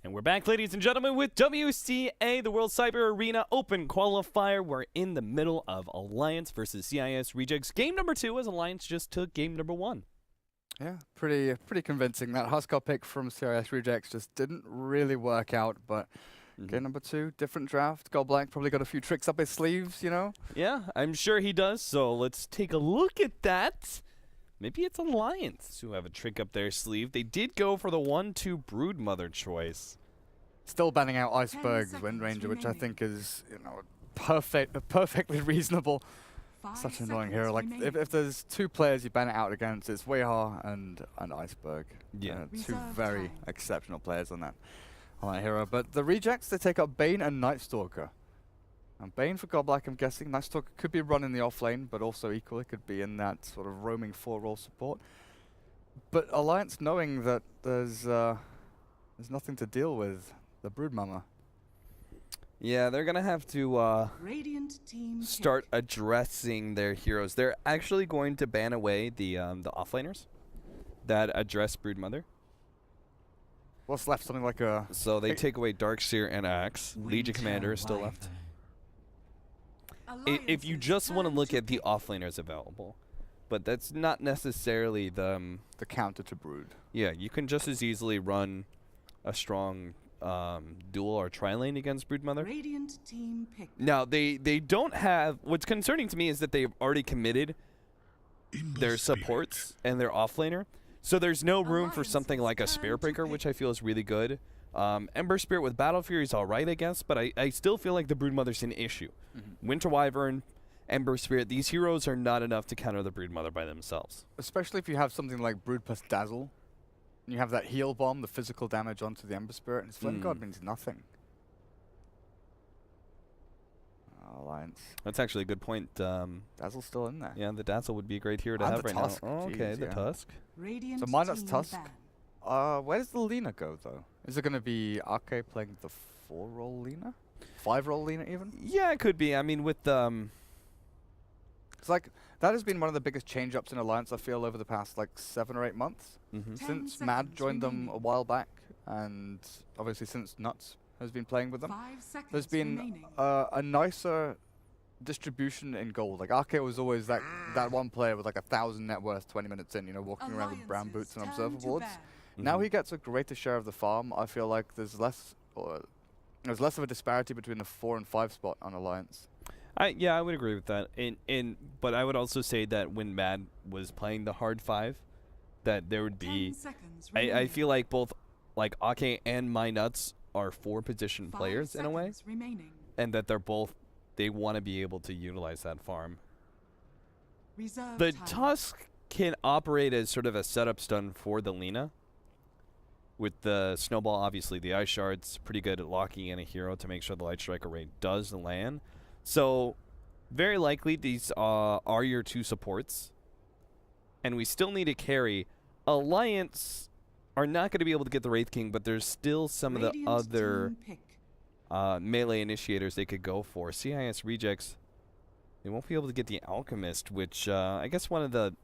And we're back, ladies and gentlemen, with WCA, the World Cyber Arena Open Qualifier. We're in the middle of Alliance versus CIS Rejects. Game number 2 as Alliance just took game number 1. Yeah, pretty convincing. That Huskar pick from CIS Rejects just didn't really work out, but game number 2, different draft. Goldblack probably got a few tricks up his sleeves, you know? Yeah, I'm sure he does, so let's take a look at that. Maybe it's Alliance who have a trick up their sleeve. They did go for the 1-2 Broodmother choice. Still banning out Iceberg's Wind Ranger, which I think is, you know, perfectly reasonable. Such an annoying hero. Like, if there's 2 players you ban it out against, it's Weihar and Iceberg. Yeah. 2 very exceptional players on that hero. But the Rejects, they take up Bane and Nightstalker. And Bane for Goldblack, I'm guessing. Nightstalker could be running the offlane, but also equally could be in that sort of roaming 4-role support. But Alliance, knowing that there's nothing to deal with the Broodmama. Yeah, they're going to have to start addressing their heroes. They're actually going to ban away the offlaners that address Broodmother. What's left? Something like a... So they take away Darkseer and Axe. Legion Commander is still left. If you just want to look at the offlaners available, but that's not necessarily the counter to Brood. Yeah, you can just as easily run a strong dual or tri-lane against Broodmother. Now, they don't have... What's concerning to me is that they've already committed their supports and their offlaner, so there's no room for something like a Spiritbreaker, which I feel is really good. Ember Spirit with Battle Fury is alright, I guess, but I still feel like the Broodmother's an issue. Winter Wyvern, Ember Spirit, these heroes are not enough to counter the Broodmother by themselves. Especially if you have something like Brood plus Dazzle, and you have that heal bomb, the physical damage onto the Ember Spirit, and Flame Guard means nothing. Alliance. That's actually a good point. Dazzle's still in there. Yeah, the Dazzle would be a great hero to have right Tusk. now. Oh, okay, the Tusk. So minus Tusk. Where does the Lina go, though? Is it going to be Arke playing the 4-role Lina? 5-role Lina, even? Yeah, it could be. I mean, with... It's like, that has been one of the biggest change-ups in Alliance, I feel, over the past, like, 7 or 8 months. Since Mad joined them a while back, and obviously since Nuts has been playing with them, there's been a nicer distribution in gold. Like, Arke was always that one player with, like, 1,000 net worth 20 minutes in, you know, walking around with brown boots and observer boards. Now he gets a greater share of the farm. I feel like there's less of a disparity between the 4 and 5 spot on Alliance. Yeah, I would agree with that. But I would also say that when Mad was playing the hard 5, that there would be... I feel like both like Ake and My Nuts are 4-position players in a way. And that they want to be able to utilize that farm. The Tusk can operate as sort of a setup stun for the Lina. With the Snowball, obviously, the Ice Shard's pretty good at locking in a hero to make sure the Light Striker rate does land. So, very likely, these are your 2 supports. And we still need a carry. Alliance are not going to be able to get the Wraith King, but there's still some of the other melee initiators they could go for. CIS Rejects, they won't be able to get the Alchemist, which I guess one of the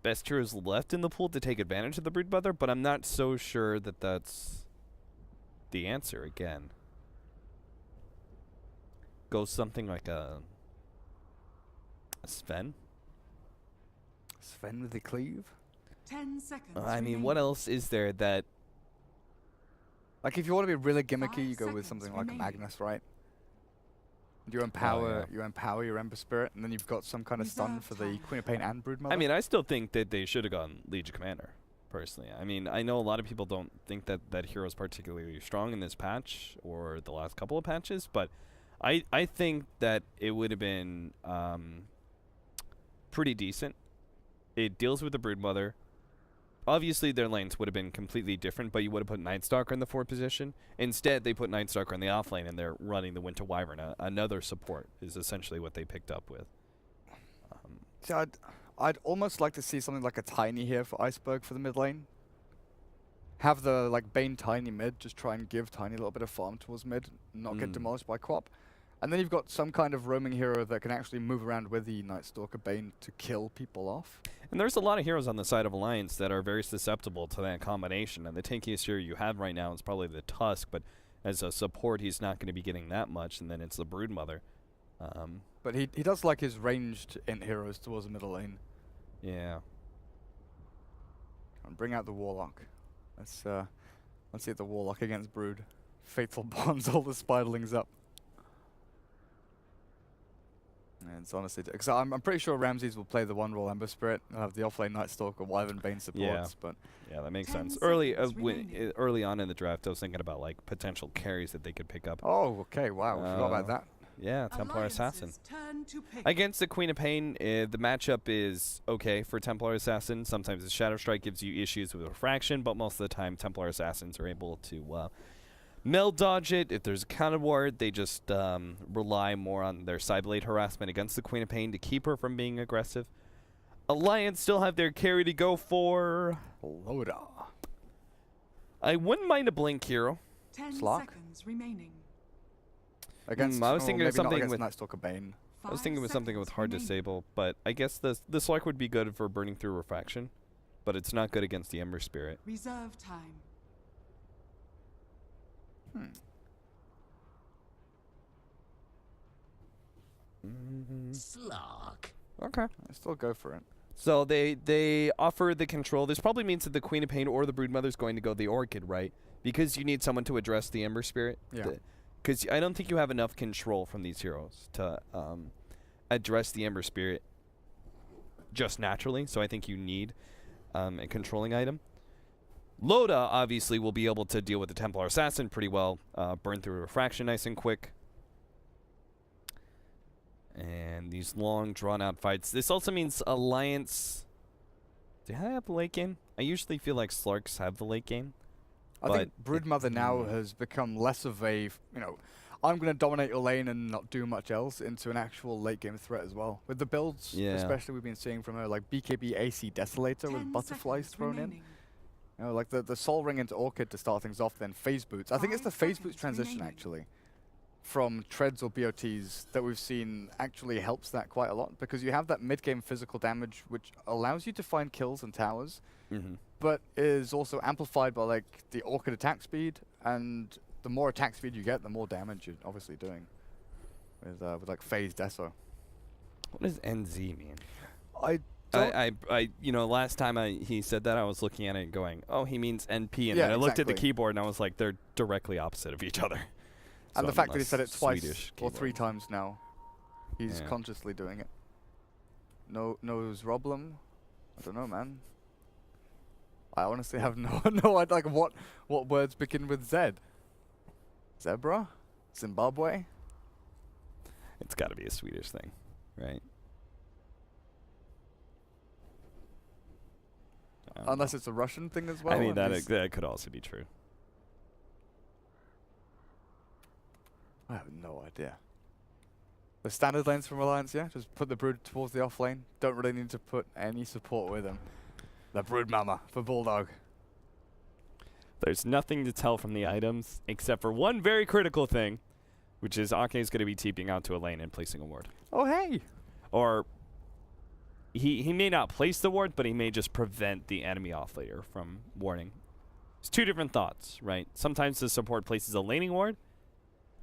best heroes left in the pool to take advantage of the Broodmother, but I'm not so sure that that's the answer again. Go something like a Sven? Sven with the cleave? 10 seconds. I mean, what else is there that... Like, if you want to be really gimmicky, you go with something like a Magnus, right? You empower your Ember Spirit, and then you've got some kind of stun for the Queen of Pain and Broodmother. I mean, I still think that they should have gone Legion Commander, personally. I mean, I know a lot of people don't think that that hero is particularly strong in this patch or the last couple of patches, but I think that it would have been pretty decent. It deals with the Broodmother. Obviously, their lanes would have been completely different, but you would have put Nightstalker in the 4th position. Instead, they put Nightstalker in the offlane, and they're running the Winter Wyvern. Another support is essentially what they picked up with. See, I'd almost like to see something like a Tiny here for Iceberg for the mid lane. Have the Bane Tiny mid, just try and give Tiny a little bit of farm towards mid, not get demolished by Quap. And then you've got some kind of roaming hero that can actually move around with the Night Stalker Bane to kill people off. And there's a lot of heroes on the side of Alliance that are very susceptible to that combination. And the tankiest hero you have right now is probably the Tusk, but as a support, he's not going to be getting that much. And then it's the Broodmother. But he does like his ranged int heroes towards the middle lane. Yeah. And bring out the Warlock. Let's see the Warlock against Brood. Fatal bonds all the Spiderlings up. And it's honestly, because I'm pretty sure Ramses will play the one role Ember Spirit. He'll have the offlane Night Stalker, Wyvern Bane supports. But yeah, that makes sense. Early on in the draft, I was thinking about like potential carries that they could pick up. Oh, okay, wow, we forgot about that. Yeah, Templar Assassin. Against the Queen of Pain, the matchup is okay for Templar Assassin. Sometimes the Shadow Strike gives you issues with Refraction, but most of the time Templar Assassins are able to meld dodge it. If there's a counter ward, they just rely more on their Sideblade harassment against the Queen of Pain to keep her from being aggressive. Alliance still have their carry to go for. Loda. I wouldn't mind a Blink hero. 10 Slock? seconds remaining. Against, I was thinking of something with Night Stalker Bane. I was thinking with something with hard disable, but I guess the Slug would be good for burning through Refraction, but it's not good against the Ember Spirit. Reserve time. Slog. Okay. I still go for it. So they offer the control. This probably means that the Queen of Pain or the Broodmother is going to go the Orchid, right? Because you need someone to address the Ember Spirit. Yeah. Because I don't think you have enough control from these heroes to address the Ember Spirit just naturally. So I think you need a controlling item. Loda obviously will be able to deal with the Templar Assassin pretty well. Burn through Refraction nice and quick. And these long, drawn-out fights. This also means Alliance. Do I have the late game? I usually feel like Slarks have the late game. I think Broodmother now has become less of a, I'm going to dominate your lane and not do much else, into an actual late game threat as well. With the builds, especially we've been seeing from her, like BKB AC Desolator with butterflies thrown in. Like the Soul Ring into Orchid to start things off, then Phase Boots. I think it's the Phase Boots transition, actually, from Treads or BOTs that we've seen actually helps that quite a lot, because you have that mid-game physical damage, which allows you to find kills and towers, but is also amplified by like the Orchid attack speed, and the more attack speed you get, the more damage you're obviously doing with like Phase Deso. What does NZ mean? Last time he said that, I was looking at it and going, oh, he means NP, and then I looked at the keyboard and I was like, they're directly opposite of each other. And so the fact that he said it twice or keyboard. 3 times now, he's consciously doing it. Knows Roblem? I don't know, man. I honestly have no idea, like what words begin with Z? Zebra? Zimbabwe? It's got to be a Swedish thing, right? Unless it's a Russian thing as well. I mean, that could also be true. I have no idea. The standard lanes from Alliance, yeah? Just put the Brood towards the off lane. Don't really need to put any support with him. The Brood Mama for Bulldog. There's nothing to tell from the items except for one very critical thing, which is Ake is going to be TPing out to a lane and placing a ward. Oh, hey! Or he may not place the ward, but he may just prevent the enemy offlaner from warding. It's 2 different thoughts, right? Sometimes the support places a laning ward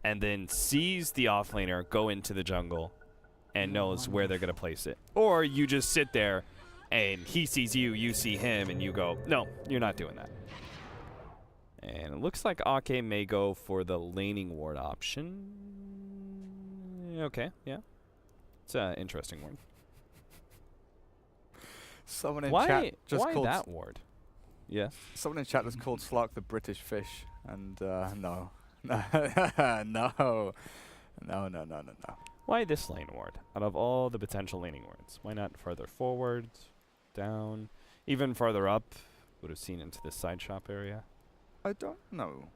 and then sees the offlaner go into the jungle and knows where they're going to place it. Or you just sit there and he sees you, you see him, and you go, no, you're not doing that. And it looks like Ake may go for the laning ward option. Okay, yeah. It's an interesting one. Someone in chat just why called that ward? Yeah. Someone in chat just called Slark the British fish, and no. No. Why this lane ward? Out of all the potential laning wards, why not farther forward, down, even farther up? Would have seen into the side shop area. I don't know.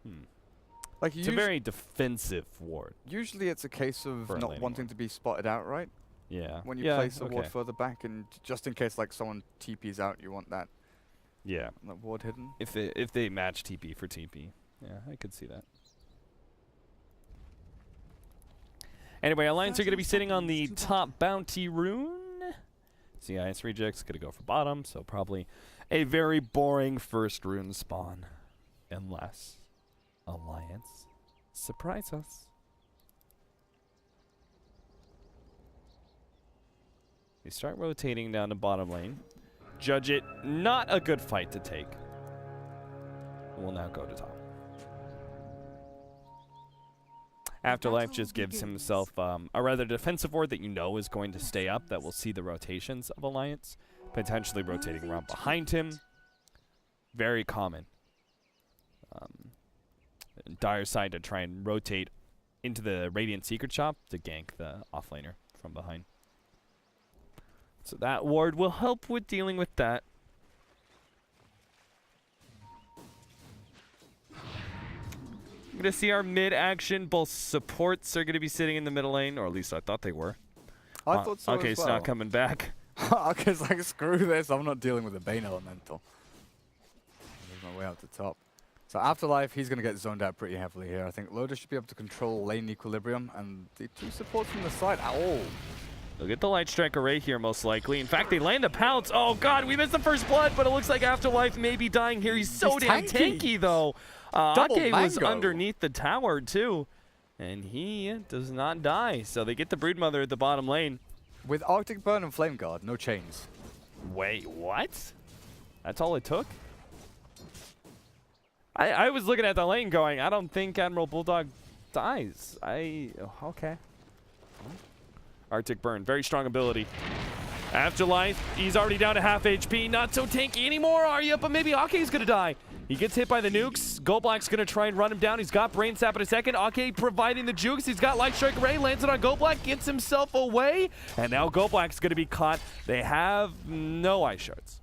Like it's a very defensive ward. Usually, it's a case of not wanting to be spotted out, right? Yeah. When you place a ward further back, and just in case like someone TP's out, you want that. Yeah. That ward hidden. If they match TP for TP, yeah, I could see that. Anyway, Alliance are going to be sitting on the top bounty rune. CIS Rejects going to go for bottom, so probably a very boring first rune spawn. Unless Alliance surprise us. They start rotating down the bottom lane. Judge it not a good fight to take. We'll now go to top. Afterlife just gives himself a rather defensive ward that you know is going to stay up, that will see the rotations of Alliance, potentially rotating around behind him. Very common. Dire side to try and rotate into the Radiant Secret Shop to gank the offlaner from behind. So that ward will help with dealing with that. I'm going to see our mid action. Both supports are going to be sitting in the middle lane, or at least I thought they were. I thought so okay, as it's well. not coming back. Oka's like, screw this, I'm not dealing with the Bane Elemental. Move my way out to top. So Afterlife, he's going to get zoned out pretty heavily here. I think Loda should be able to control lane equilibrium, and the two supports from the side. Ow! They'll get the Light Strike Array here, most likely. In fact, they land the pounce. Oh, God, we missed the first blood, but it looks like Afterlife may be dying here. He's so damn tanky, though. Ake was underneath the tower, too. And he does not die. So they get the Broodmother at the bottom lane. With Arctic Burn and Flame Guard, no chains. Wait, what? That's all it took? I was looking at the lane going, I don't think Admiral Bulldog dies. Okay. Arctic Burn, very strong ability. Afterlife, he's already down to half HP. Not so tanky anymore, are you? But maybe Ake's gonna die. He gets hit by the nukes. Goldblack's gonna try and run him down. He's got Brain Sap in a second. Ake providing the jukes. He's got Light Strike Array. Lands it on Goldblack. Gets himself away. And now Goldblack's gonna be caught. They have no Ice Shards.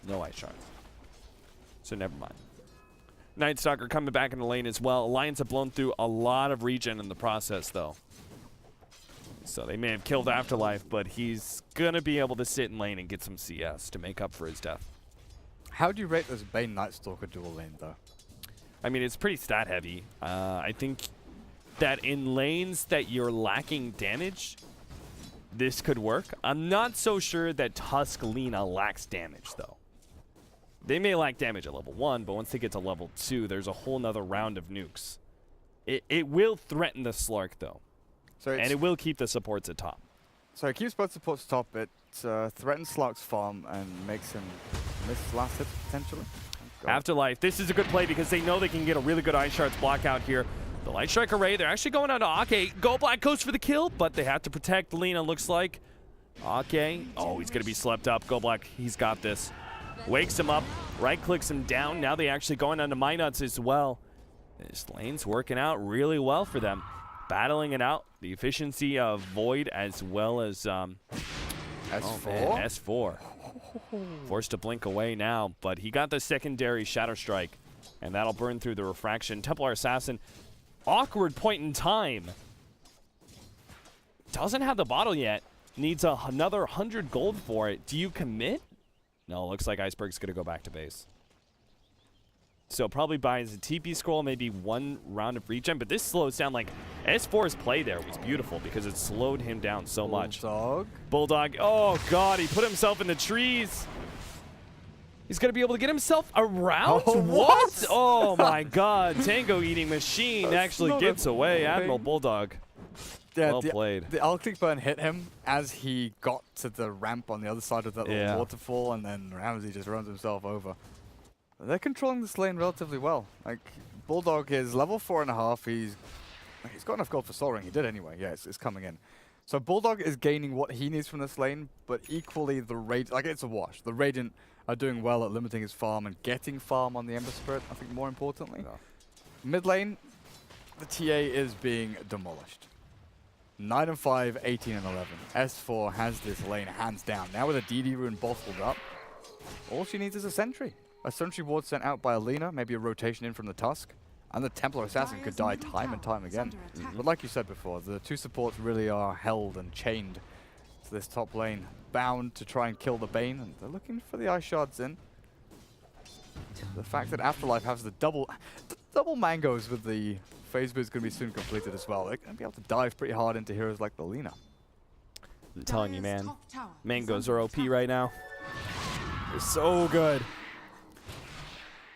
No Ice Shards. So never mind. Nightstalker coming back in the lane as well. Alliance have blown through a lot of regen in the process, though. So they may have killed Afterlife, but he's gonna be able to sit in lane and get some CS to make up for his death. How do you rate this Bane Nightstalker dual lane, though? I mean, it's pretty stat heavy. I think that in lanes that you're lacking damage, this could work. I'm not so sure that Tuscalina lacks damage, though. They may lack damage at level 1, but once they get to level 2, there's a whole nother round of nukes. It will threaten the Slark, though. So and it will keep the supports at top. So it keeps both supports top. It threatens Slark's farm and makes him miss last hit, potentially. Oh, Afterlife, this is a good play because they know they can get a really good Ice Shards block out here. The Light Strike Array, they're actually going on to Ake. Goldblack goes for the kill, but they have to protect Lena, looks like. Ake, oh, he's going to be slept up. Goldblack, he's got this. Wakes him up, right-clicks him down. Now they actually going on to Minuts as well. This lane's working out really well for them. Battling it out. The efficiency of Void as well as S4. Oh man, S4. Forced to blink away now, but he got the secondary Shatter Strike, and that'll burn through the Refraction. Templar Assassin, awkward point in time. Doesn't have the bottle yet. Needs another 100 gold for it. Do you commit? No, looks like Iceberg's going to go back to base. So probably buys a TP scroll, maybe one round of regen, but this slows down. Like, S4's play there was beautiful because it slowed him down so much. Bulldog, oh god, he put himself in the trees. He's going to be able to get himself around? Oh, what? Oh my god, Tango Eating Machine actually gets away. Admiral Bulldog. Yeah, well played. The Arctic Burn hit him as he got to the ramp on the other side of that little waterfall, and then Ramsey just runs himself over. They're controlling this lane relatively well. Like, Bulldog is level 4.5. He's got enough gold for Soul Ring. He did anyway. Yeah, it's coming in. So Bulldog is gaining what he needs from this lane, but equally the Radiant, like, it's a wash. The Radiant are doing well at limiting his farm and getting farm on the Ember Spirit, I think more importantly. Yeah. Mid lane, the TA is being demolished. 9 and 5, 18 and 11. S4 has this lane hands down. Now with a DD rune bottled up, all she needs is a sentry. A sentry ward sent out by Alina, maybe a rotation in from the Tusk, and the Templar Assassin could die time and time again. But like you said before, the two supports really are held and chained to this top lane, bound to try and kill the Bane, and they're looking for the Ice Shards in. The fact that Afterlife has the double... double mangoes with the phase boost going to be soon completed as well. They're going to be able to dive pretty hard into heroes like the Lina. I'm telling you, man. Mangoes are OP right now. They're so good.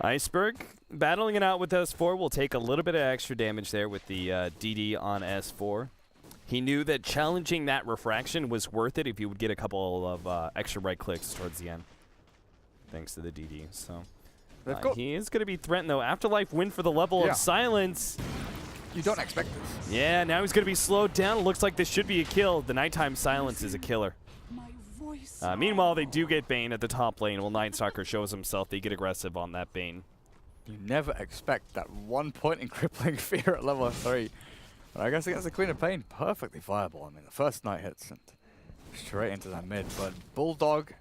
Iceberg battling it out with S4 will take a little bit of extra damage there with the DD on S4. He knew that challenging that refraction was worth it if he would get a couple of extra right clicks towards the end. Thanks to the DD. So he is going to be threatened, though. Afterlife win for the level of silence. You don't expect this. Yeah, now he's going to be slowed down. It looks like this should be a kill. The nighttime silence is a killer. Meanwhile, they do get Bane at the top lane. Well, Nightstalker shows himself. They get aggressive on that Bane. You never expect that 1 point in crippling fear at level 3. But I guess against the Queen of Pain, perfectly viable. I mean, the first night hits and straight into that mid. But Bulldog,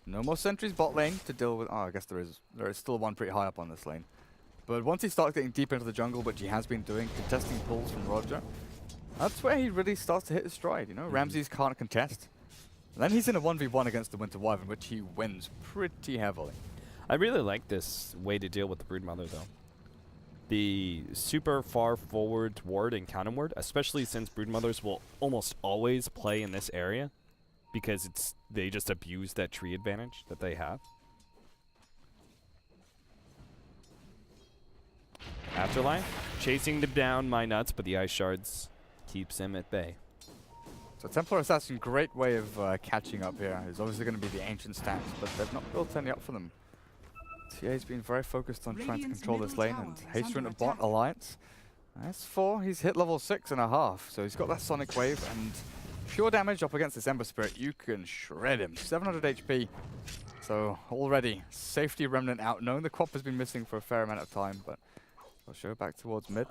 no more sentries bot lane to deal with. Oh, I guess there is still one pretty high up on this lane. But once he starts getting deep into the jungle, which he has been doing, contesting pulls from Roger, that's where he really starts to hit his stride. You know, Ramses can't contest. And then he's in a 1v1 against the Winter Wyvern, which he wins pretty heavily. I really like this way to deal with the Broodmother, though. The super far forward ward and counter ward, especially since Broodmothers will almost always play in this area because they just abuse that tree advantage that they have. Afterlife chasing them down, my nuts, but the Ice Shards keeps him at bay. So Templar Assassin, great way of catching up here. Is obviously going to be the ancient stacks, but they've not built any up for them. TA's been very focused on trying to control this lane, and Haster into bot alliance. S4, he's hit level 6.5, so he's got that Sonic Wave, and pure damage up against this Ember Spirit, you can shred him. 700 HP, so already Safety Remnant out, knowing the Quap has been missing for a fair amount of time, but we'll show back towards mid.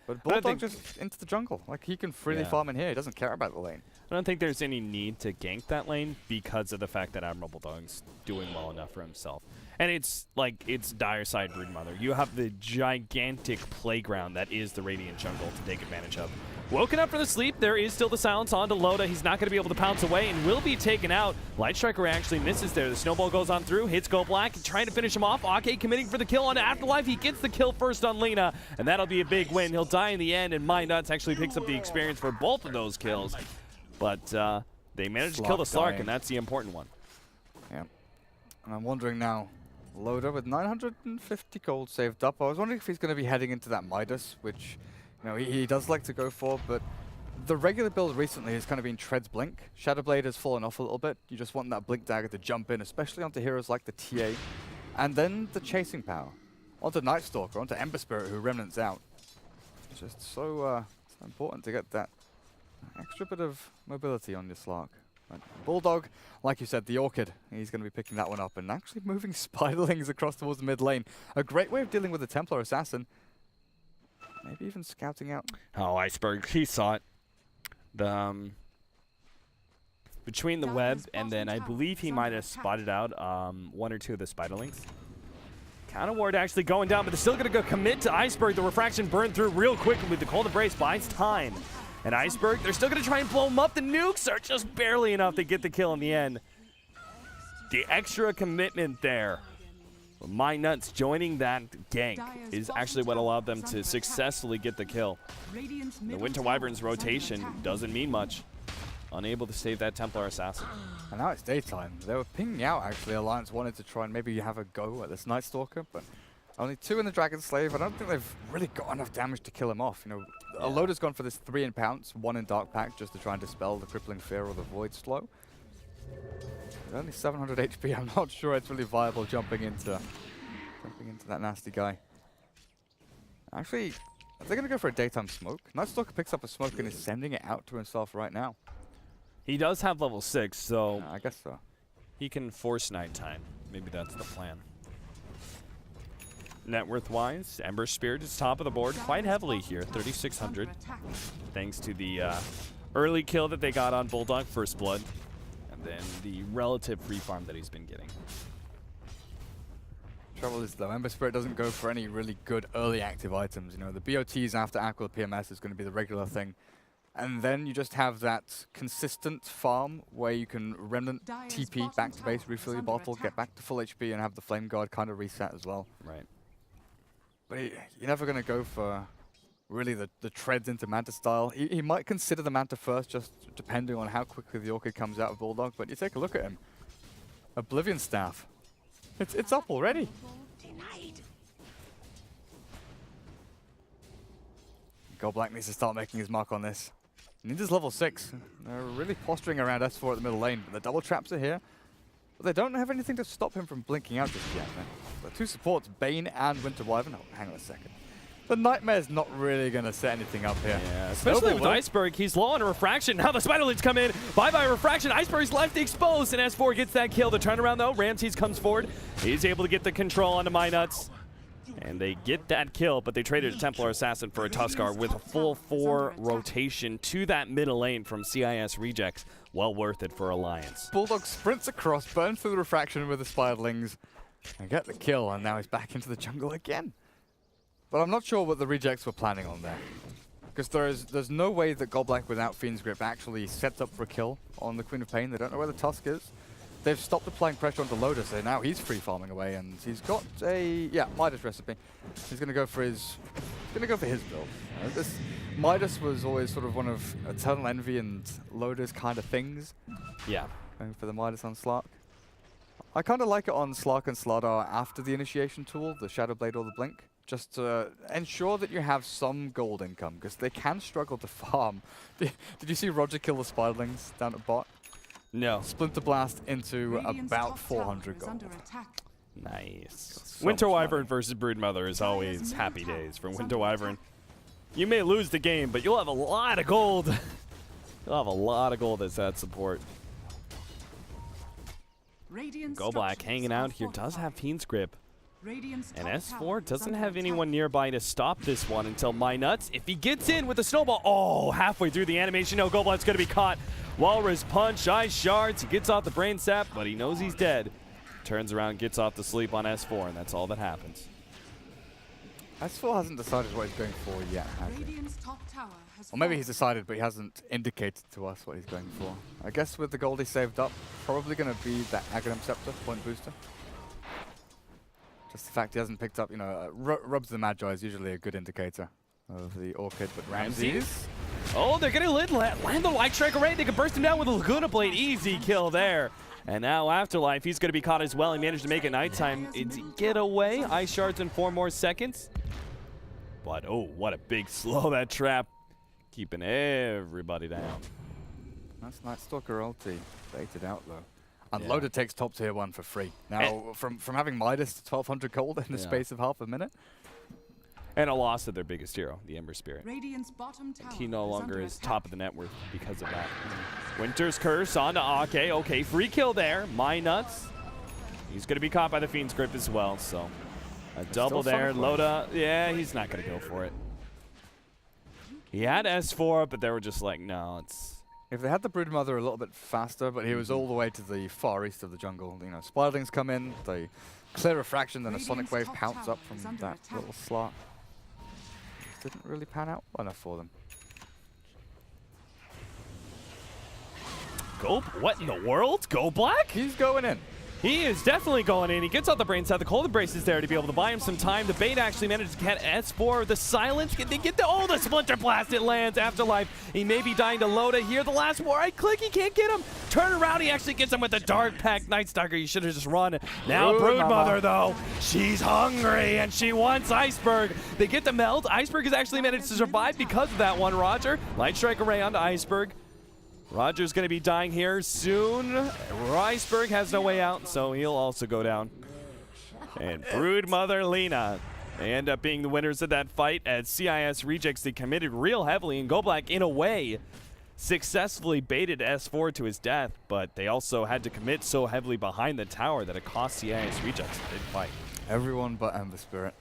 But Bulldog just into the jungle. Like, he can freely farm in here. He doesn't care about the lane. I don't think there's any need to gank that lane because of the fact that Admiral Bulldog's doing well enough for himself. And it's like, it's dire side Broodmother. You have the gigantic playground that is the Radiant jungle to take advantage of. Woken up from the sleep, there is still the silence onto Loda. He's not going to be able to pounce away and will be taken out. Light Striker actually misses there. The snowball goes on through, hits Go Black, trying to finish him off. Ake committing for the kill on Afterlife. He gets the kill first on Lina, and that'll be a big win. He'll die in the end, and My Nuts actually picks up the experience for both of those kills. But they managed to kill the Slark, and that's the important one. Yeah. And I'm wondering now, Loda with 950 gold saved up. I was wondering if he's going to be heading into that Midas, which, you know, he does like to go for, but the regular build recently has kind of been Tread's Blink. Shadowblade has fallen off a little bit. You just want that Blink Dagger to jump in, especially onto heroes like the TA. And then the chasing power. Onto Night Stalker, onto Ember Spirit, who remnants out. It's just so important to get that extra bit of mobility on your Slark. But Bulldog, like you said, the Orchid, he's going to be picking that one up and actually moving Spiderlings across towards the mid lane. A great way of dealing with the Templar Assassin. Maybe even scouting out. Oh, Iceberg, he saw it. Between the web and then I believe he might have spotted out one or two of the Spiderlings. Counter ward actually going down, but they're still going to go commit to Iceberg. The refraction burned through real quickly with the Cold Embrace, buys time. And Iceberg, they're still going to try and blow him up. The nukes are just barely enough to get the kill in the end. The extra commitment there. My Nuts joining that gank is actually what allowed them to successfully get the kill. The Winter Wyvern's rotation doesn't mean much. Unable to save that Templar Assassin. And now it's daytime. They were pinging out, actually. Alliance wanted to try and maybe have a go at this Night Stalker, but only 2 in the Dragon Slave. I don't think they've really got enough damage to kill him off. You know, a Loda's gone for this 3 in Pounce, 1 in Dark Pact, just to try and dispel the Crippling Fear or the Void Slow. With only 700 HP, I'm not sure it's really viable jumping into that nasty guy. Actually, are they going to go for a daytime smoke? Night Stalker picks up a smoke and is sending it out to himself right now. He does have level 6, so I guess so. He can force nighttime. Maybe that's the plan. Net worth-wise, Ember Spirit is top of the board quite heavily here, 3,600. Thanks to the early kill that they got on Bulldog, First Blood, and then the relative free farm that he's been getting. Trouble is, though, Ember Spirit doesn't go for any really good early active items. You know, the BOTs after Aqua PMS is going to be the regular thing. And then you just have that consistent farm where you can Remnant TP back to base, refill your bottle, get back to full HP, and have the Flame Guard kind of reset as well. Right. but you're never going to go for really the treads into Manta style. He might consider the Manta first, just depending on how quickly the Orchid comes out of Bulldog, but you take a look at him. Oblivion Staff. It's up already. GoBlack needs to start making his mark on this. He needs his level 6. They're really posturing around S4 at the middle lane, but the double traps are here. But they don't have anything to stop him from blinking out just yet, man. The two supports, Bane and Winter Wyvern. Oh, hang on a second. The Nightmare's not really going to set anything up here. Yeah, especially with Iceberg. He's low on refraction. Now the Spiderlings come in. Bye-bye refraction. Iceberg's left exposed, and S4 gets that kill. The turnaround, though, Ramses comes forward. He's able to get the control onto MyNuts. And they get that kill, but they traded a Templar Assassin for a Tuskar with a full 4 rotation to that middle lane from CIS Rejects. Well worth it for Alliance. Bulldog sprints across, burns through the refraction with the Spiderlings, and get the kill, and now he's back into the jungle again. But I'm not sure what the Rejects were planning on there. Because there's no way that GoBlack without Fiend's Grip actually sets up for a kill on the Queen of Pain. They don't know where the Tusk is. They've stopped applying pressure onto Loda, so now he's free farming away, and he's got a Midas recipe. He's gonna go for his build. This Midas was always sort of one of Eternal Envy and Loda's kind of things. Yeah. Going for the Midas on Slark. I kind of like it on Slark and Slardar after the initiation tool, the Shadow Blade or the Blink, just to ensure that you have some gold income, because they can struggle to farm. Did you see Roger kill the Spiderlings down at bot? No. Splinter Blast into about 400 gold. Nice. Winter Wyvern versus Broodmother is always happy days for Winter Wyvern. You may lose the game, but you'll have a lot of gold. You'll have a lot of gold as that support. GoBlack hanging out here does have Fiend's Grip. And S4 doesn't have anyone nearby to stop this one until MyNuts. If he gets in with a snowball, oh, halfway through the animation, no, GoBlack's going to be caught. Walrus Punch, Ice Shards, he gets off the Brain Sap, but he knows he's dead. Turns around, gets off to sleep on S4, and that's all that happens. S4 hasn't decided what he's going for yet, has he? Or maybe he's decided, but he hasn't indicated to us what he's going for. I guess with the gold he saved up, probably going to be that Aghanim Scepter, point booster. Just the fact he hasn't picked up, you know, Rubs the Magi is usually a good indicator of the Orchid, but Ramses. Oh, they're going to land the Light Strike array. They can burst him down with a Laguna Blade. Easy kill there. And now Afterlife, he's going to be caught as well. He managed to make it nighttime. Get away. Ice Shards in 4 more seconds. But, oh, what a big slow that trap. Keeping everybody down. That's Night Stalker ulti. Baited out, though. And Loda takes top tier 1 for free. Now, from having Midas to 1,200 gold in the space of half a minute. And a loss of their biggest hero, the Ember Spirit. Bottom tower He no longer is attack. top of the net worth because of that. Winter's Curse onto Ake. Okay, free kill there. MyNuts. He's going to be caught by the Fiend's Grip as well, so a double there. Loda, yeah, he's not going to go for it. He had S4, but they were just like, no, it's... If they had the Broodmother a little bit faster, but he was all the way to the far east of the jungle. You know, Spiderlings come in, they clear refraction, then a Sonic Wave pounce up from that little slot. Didn't really pan out well enough for them. What in the world? GoBlack? He's going in. He is definitely going in. He gets out the Brain Set. The Cold Embrace is there to be able to buy him some time. The bait actually managed to get S4. The silence. Can they get the... Oh, the Splinter Blast. It lands. Afterlife. He may be dying to Loda here. The last war. Right click. He can't get him. Turn around. He actually gets him with the Dark Pact. Night Stalker. You should have just run. Now Broodmother, though. She's hungry, and she wants Iceberg. They get the meld. Iceberg has actually managed to survive because of that one, Roger. Light Strike Array onto Iceberg. Roger's going to be dying here soon. Iceberg has no way out, so he'll also go down. And Broodmother Lena, they end up being the winners of that fight as CIS Rejects, they committed real heavily, and GoBlack, in a way, successfully baited S4 to his death, but they also had to commit so heavily behind the tower that it cost CIS Rejects a big fight. Everyone but Ember Spirit.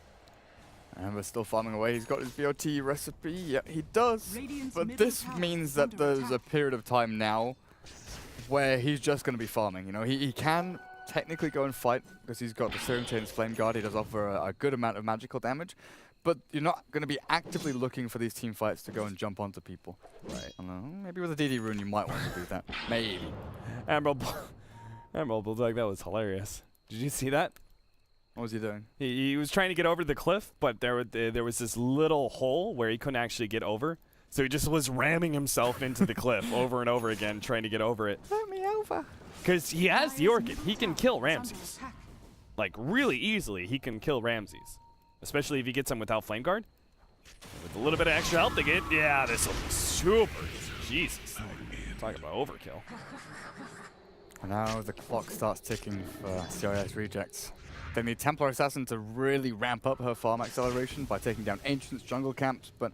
Ember's still farming away. He's got his BOT recipe. Yeah, he does. But this means that there's a period of time now where he's just going to be farming. You know, he can technically go and fight because he's got the Serum Chain's Flame Guard. He does offer a good amount of magical damage. But you're not going to be actively looking for these team fights to go and jump onto people. Right. I don't know. Maybe with a DD rune you might want to do that. Maybe. Emerald Bulldog, that was hilarious. Did you see that? What was he doing? He was trying to get over the cliff, but there was this little hole where he couldn't actually get over. So he just was ramming himself into the cliff over and over again, trying to get over it. Let me over. Because he has the Orchid. He can kill Ramses. Like, really easily, he can kill Ramses. Especially if he gets him without Flame Guard. With a little bit of extra help to get... Yeah, this will be super easy. Jesus. Talk about overkill. And now the clock starts ticking for CIS rejects. They need Templar Assassin to really ramp up her farm acceleration by taking down Ancient's jungle camps, but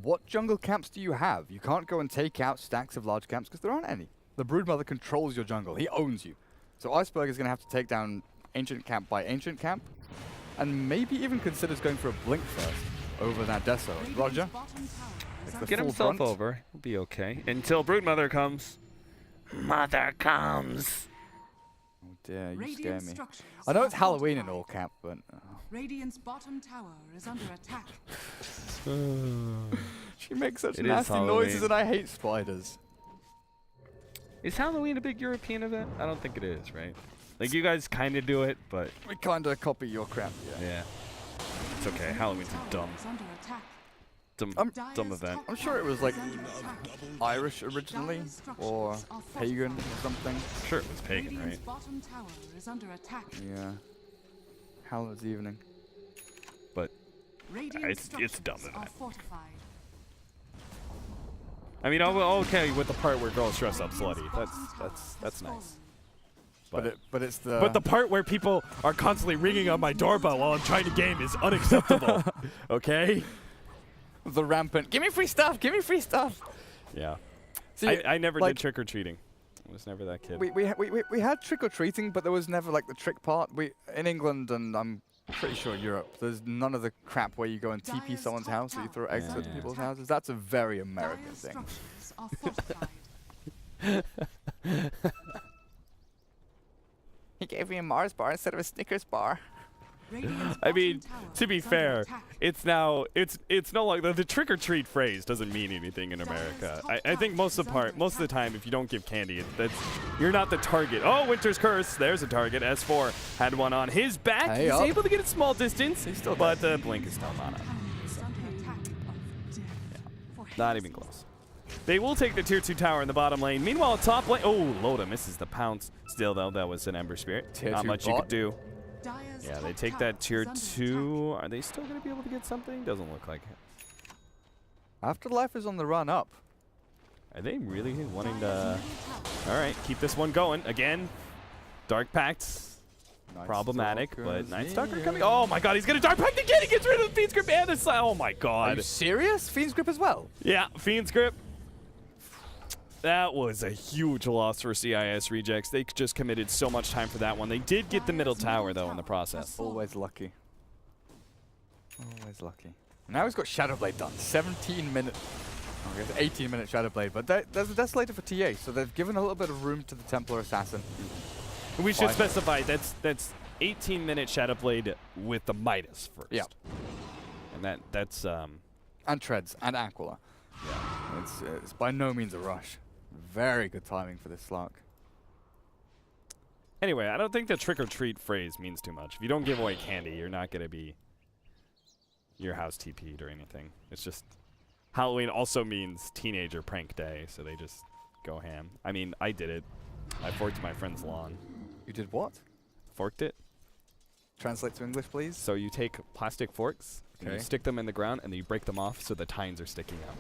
what jungle camps do you have? You can't go and take out stacks of large camps because there aren't any. The Broodmother controls your jungle. He owns you. So Iceberg is going to have to take down Ancient camp by Ancient camp, and maybe even considers going for a Blink first over that Deso. Roger? Get himself over. He'll be okay. Until Broodmother comes. Mother comes. Oh dear, you scare me. I know it's Halloween in all camp, but... Radiant's bottom tower is under attack. She makes such nasty noises and I hate spiders. Is Halloween a big European event? I don't think it is, right? Like, you guys kind of do it, but... We kind of copy your crap, Yeah. It's okay. Halloween's a dumb event. I'm sure it was like Irish originally, or pagan or something. I'm sure it was pagan, right? Yeah. Hallow's evening. But it's a dumb event. I mean, I'm okay with the part where girls dress up slutty. That's nice. But it's the... But the part where people are constantly ringing on my doorbell while I'm trying to game is unacceptable. Okay? The rampant, give me free stuff, give me free stuff. Yeah. See, I never did trick-or-treating. I was never that kid. We had trick-or-treating, but there was never like the trick part. In England, and I'm pretty sure Europe, there's none of the crap where you go and TP someone's house or you throw eggs at people's houses. That's a very American thing. He gave me a Mars bar instead of a Snickers bar. I mean, to be fair, it's no longer the trick or treat phrase doesn't mean anything in America. I think most of the time, if you don't give candy, you're not the target. Oh, Winter's Curse, there's a target. S4 had one on his back. He's able to get a small distance, but the blink is still not up. Not even close. They will take the tier 2 tower in the bottom lane. Meanwhile, top lane, oh, Loda misses the pounce. Still though, that was an Ember Spirit. Not much you could do. Yeah, they take that tier 2. Are they still going to be able to get something? Doesn't look like it. Afterlife is on the run up. Are they really wanting to... Alright, keep this one going. Again, Dark Pact's problematic, but Night Stalker coming... Oh my god, he's going to Dark Pact again! He gets rid of the Fiend's Grip and the... Oh my god. Are you serious? Fiend's Grip as well? Yeah, Fiend's Grip. That was a huge loss for CIS Rejects. They just committed so much time for that one. They did get the middle tower, though, in the process. Always lucky. Always lucky. Now he's got Shadowblade done. 17 minutes. Oh, I guess 18-minute Shadowblade. But there's a Desolator for TA, so they've given a little bit of room to the Templar Assassin. We should specify that's 18-minute Shadowblade with the Midas first. Yeah. And that's... And Treads, and Aquila. Yeah. It's by no means a rush. Very good timing for this Slark. Anyway, I don't think the trick-or-treat phrase means too much. If you don't give away candy, you're not going to be your house TP'd or anything. It's just Halloween also means teenager prank day, so they just go ham. I mean, I did it. I forked my friend's lawn. You did what? Forked it. Translate to English, please. So you take plastic forks, and you stick them in the ground, and then you break them off so the tines are sticking out.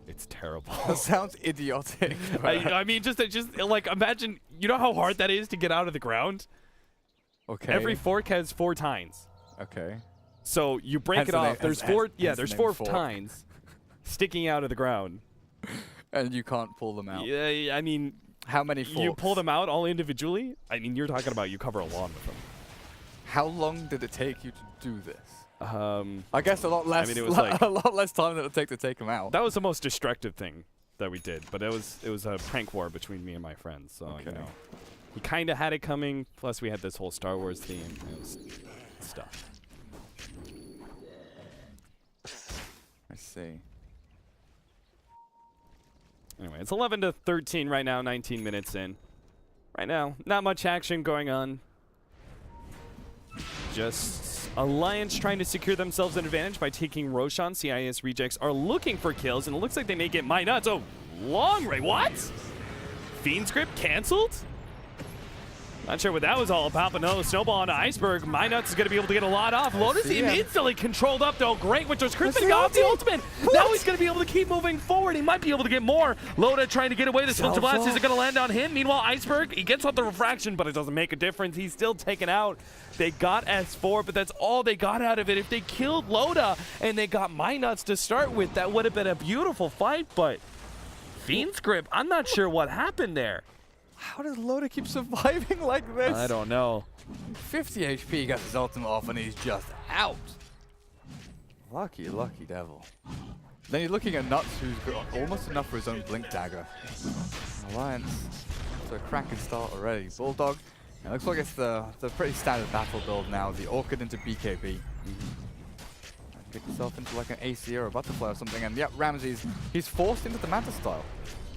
It's terrible. That sounds idiotic. I mean, just like, imagine, you know how hard that is to get out of the ground? Okay. Every fork has 4 tines. Okay. So you break it off. There's 4 tines sticking out of the ground. And you can't pull them out. Yeah, I mean, how many forks? You pull them out all individually? I mean, you're talking about you cover a lawn with them. How long did it take you to do this? I guess a lot less. I mean, it was like a lot less time than it would take them out. That was the most destructive thing that we did, but it was a prank war between me and my friends. So you know, he kind of had it coming. Plus, we had this whole Star Wars theme. It was stuff. I see. Anyway, it's 11-13 right now. 19 minutes in. Right now, not much action going on. just Alliance trying to secure themselves an advantage by taking Roshan. CIS Rejects are looking for kills, and it looks like they may get My Nuts. Oh, long range. What? Fiend script canceled? Not sure what that was all about, but no, Snowball on Iceberg. My Nuts is going to be able to get a lot off. Lotus instantly controlled up, though. Great, which was Crispin got off the ultimate. What? Now he's going to be able to keep moving forward. He might be able to get more. Loda trying to get away. The Splinter Blast isn't going to land on him. Meanwhile, Iceberg, he gets off the refraction, but it doesn't make a difference. He's still taken out. They got S4, but that's all they got out of it. If they killed Loda and they got My Nuts to start with, that would have been a beautiful fight, but Fiend Script, I'm not sure what happened there. How does Loda keep surviving like this? I don't know. 50 HP, gets his ultimate off, and he's just out. Lucky, lucky devil. Then you're looking at Nuts, who's got almost enough for his own Blink Dagger. Alliance, so a cracking start already. Bulldog, it looks like it's the pretty standard battle build now. The Orchid into BKB. Get yourself into like an AC or a Butterfly or something, and yep, Ramses, he's forced into the Manta style.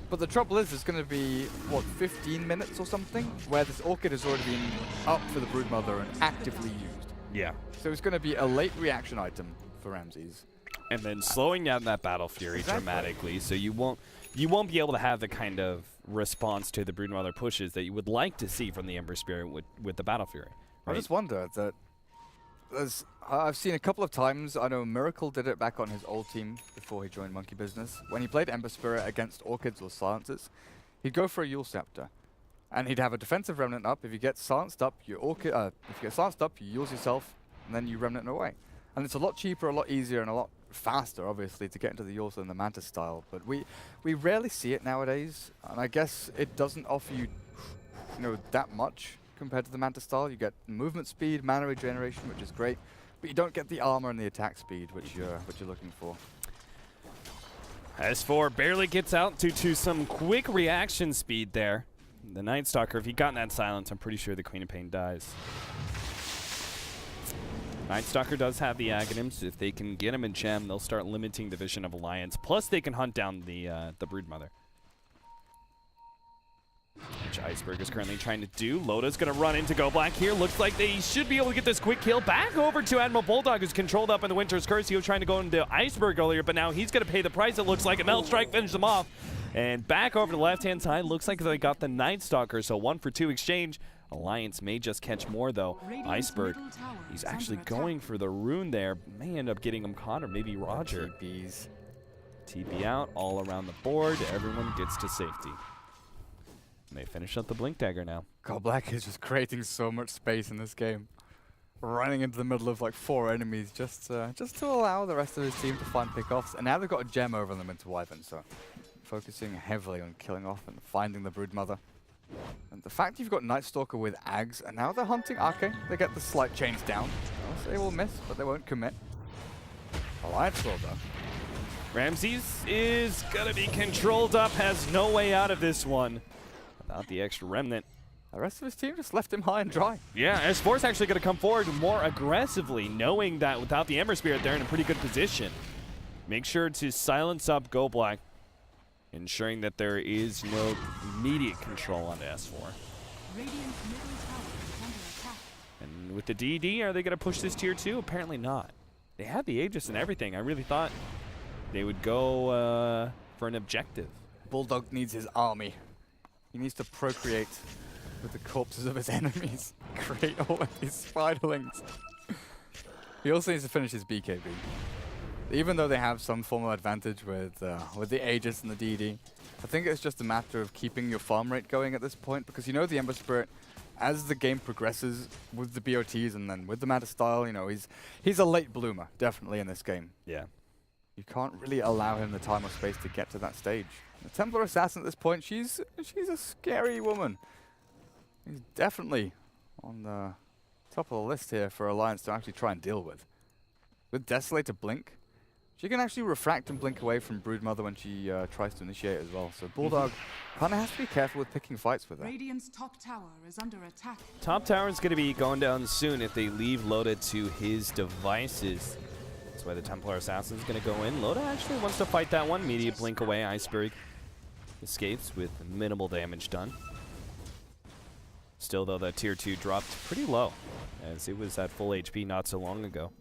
But the trouble is, there's going to be, what, 15 minutes or something, where this Orchid has already been up for the Broodmother and actively used. Yeah. So it's going to be a late reaction item for Ramses. And then slowing down that Battle Fury dramatically, so you won't be able to have the kind of response to the Broodmother pushes that you would like to see from the Ember Spirit with the Battle Fury. Right? I just wonder that I've seen a couple of times. I know Miracle did it back on his old team before he joined Monkey Business. When he played Ember Spirit against Orchids or Silencers, he'd go for a Yule Scepter, and he'd have a defensive Remnant up. If you get silenced up, you Yules yourself, and then you Remnant away. And it's a lot cheaper, a lot easier, and a lot faster, obviously, to get into the Yules than the Manta style. But we rarely see it nowadays, and I guess it doesn't offer you, that much compared to the Manta style. You get movement speed, mana regeneration, which is great, but you don't get the armor and the attack speed, which you're looking for. S4 barely gets out due to some quick reaction speed there. The Night Stalker, if he'd gotten that silence, I'm pretty sure the Queen of Pain dies. Night Stalker does have the Aghanims. If they can get him in gem, they'll start limiting the vision of Alliance. Plus, they can hunt down the Broodmother, which Iceberg is currently trying to do. Loda's going to run into Go Black here. Looks like they should be able to get this quick kill. Back over to Admiral Bulldog, who's controlled up in the Winter's Curse. He was trying to go into Iceberg earlier, but now he's going to pay the price. It looks like a Melt Strike finishes them off. And back over to the left-hand side, looks like they got the Night Stalker, so 1-for-2 exchange. Alliance may just catch more, though. Iceberg, he's actually going for the rune there. May end up getting him caught, or maybe Roger. TP out all around the board. Everyone gets to safety. And they finish up the Blink Dagger now. God, Black is just creating so much space in this game. Running into the middle of like 4 enemies just to allow the rest of his team to find pickoffs. And now they've got a gem over them into Wyvern, so focusing heavily on killing off and finding the Broodmother. And the fact you've got Night Stalker with Ags, and now they're hunting Arke. They get the slight chains down. So they will miss, but they won't commit. Alliance will, though. Ramses is going to be controlled up, has no way out of this one without the extra Remnant. The rest of his team just left him high and dry. Yeah, S4's actually going to come forward more aggressively, knowing that without the Ember Spirit, they're in a pretty good position. Make sure to silence up Go Black, ensuring that there is no immediate control on the S4. And with the DD, are they going to push this tier 2? Apparently not. They have the Aegis and everything. I really thought they would go for an objective. Bulldog needs his army. He needs to procreate with the corpses of his enemies. Create all of these spiderlings. He also needs to finish his BKB. Even though they have some form of advantage with the Aegis and the DD, I think it's just a matter of keeping your farm rate going at this point, because the Ember Spirit, as the game progresses with the BOTs and then with the Manta style, he's a late bloomer, definitely in this game. Yeah. You can't really allow him the time or space to get to that stage. The Templar Assassin at this point, she's a scary woman. He's definitely on the top of the list here for Alliance to actually try and deal with. With Desolator Blink, she can actually refract and blink away from Broodmother when she tries to initiate as well. So Bulldog kind of has to be careful with picking fights with her. Radiant's top tower is under attack. Top tower is going to be going down soon if they leave Loda to his devices. That's why the Templar Assassin is going to go in. Loda actually wants to fight that one. Immediate blink away. Iceberg escapes with minimal damage done. Still, though, that tier 2 dropped pretty low, as it was at full HP not so long ago.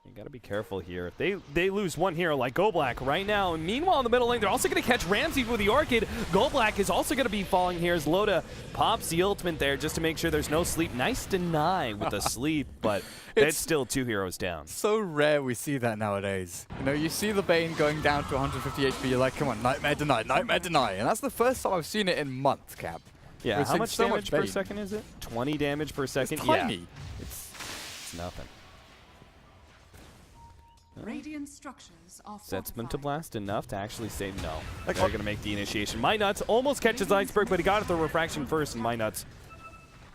You gotta be careful here. If they lose one hero like GoBlack right now, and meanwhile in the middle lane, they're also gonna catch Ramsey with the Orchid. GoBlack is also gonna be falling here as Loda pops the ultimate there just to make sure there's no sleep. Nice deny with the sleep, but that's still 2 heroes down. So rare we see that nowadays. You know, you see the Bane going down to 150 HP, you're like, come on, Nightmare deny, Nightmare deny. And that's the first time I've seen it in months, Cap. Yeah, We're how seeing much so damage much per Bane. second is it? 20 damage per second? It's tiny. Yeah. It's nothing. Radiant structures are Sets fortified. Mental enough to actually say no. Like, They're going to make the initiation. My Nuts almost catches Iceberg, but he got it the refraction first, and My Nuts.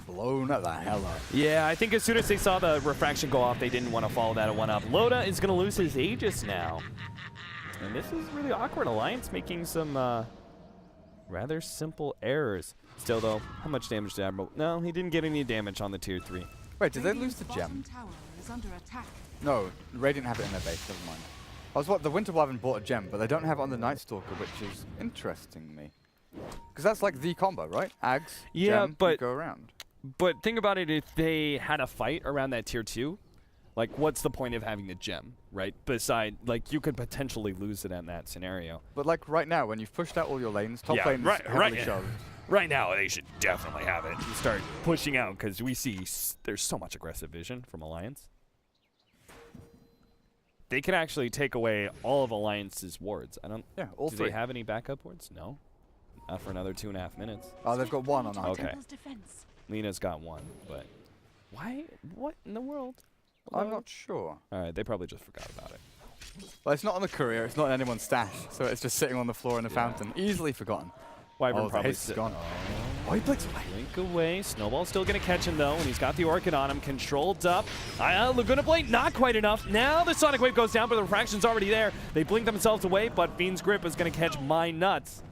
Blown the hell up. Yeah, I think as soon as they saw the refraction go off, they didn't want to follow that at 1-up. Loda is going to lose his Aegis now. And this is really awkward. Alliance making some rather simple errors. Still, though, how much damage did Admiral? No, he didn't get any damage on the tier 3. Wait, did they lose the Bottom gem? tower is under attack. No, Radiant have it in their base, never mind. I was what, the Winter Wyvern bought a gem, but they don't have it on the Night Stalker, which is interesting me. Because that's like the combo, right? Ags, Yeah, gem, but- go around. But think about it, if they had a fight around that tier 2, like, what's the point of having the gem, right? Beside, like, you could potentially lose it in that scenario. But like right now, when you've pushed out all your lanes, top Yeah, lane's right- heavily right. shoved. Right now, they should definitely have it and start pushing out, because we see there's so much aggressive vision from Alliance. They could actually take away all of Alliance's wards. I don't. Yeah, all do three. they have any backup wards? No. Not for another 2.5 minutes. Oh, they've got one on our Okay. Temple's defense. Lena's got one, but why? What in the world? I'm not sure. All right, they probably just forgot about it. Well, it's not on the courier, it's not in anyone's stash, so it's just sitting on the floor in a fountain. Easily forgotten. Wyvern Oh, the probably haste is gone. Oh, he blinks away. Blink away. Snowball's still going to catch him, though, and he's got the Orchid on him. Controlled up. Laguna Blade, not quite enough. Now the Sonic Wave goes down, but the refraction's already there. They blink themselves away, but Fiend's Grip is going to catch My Nuts.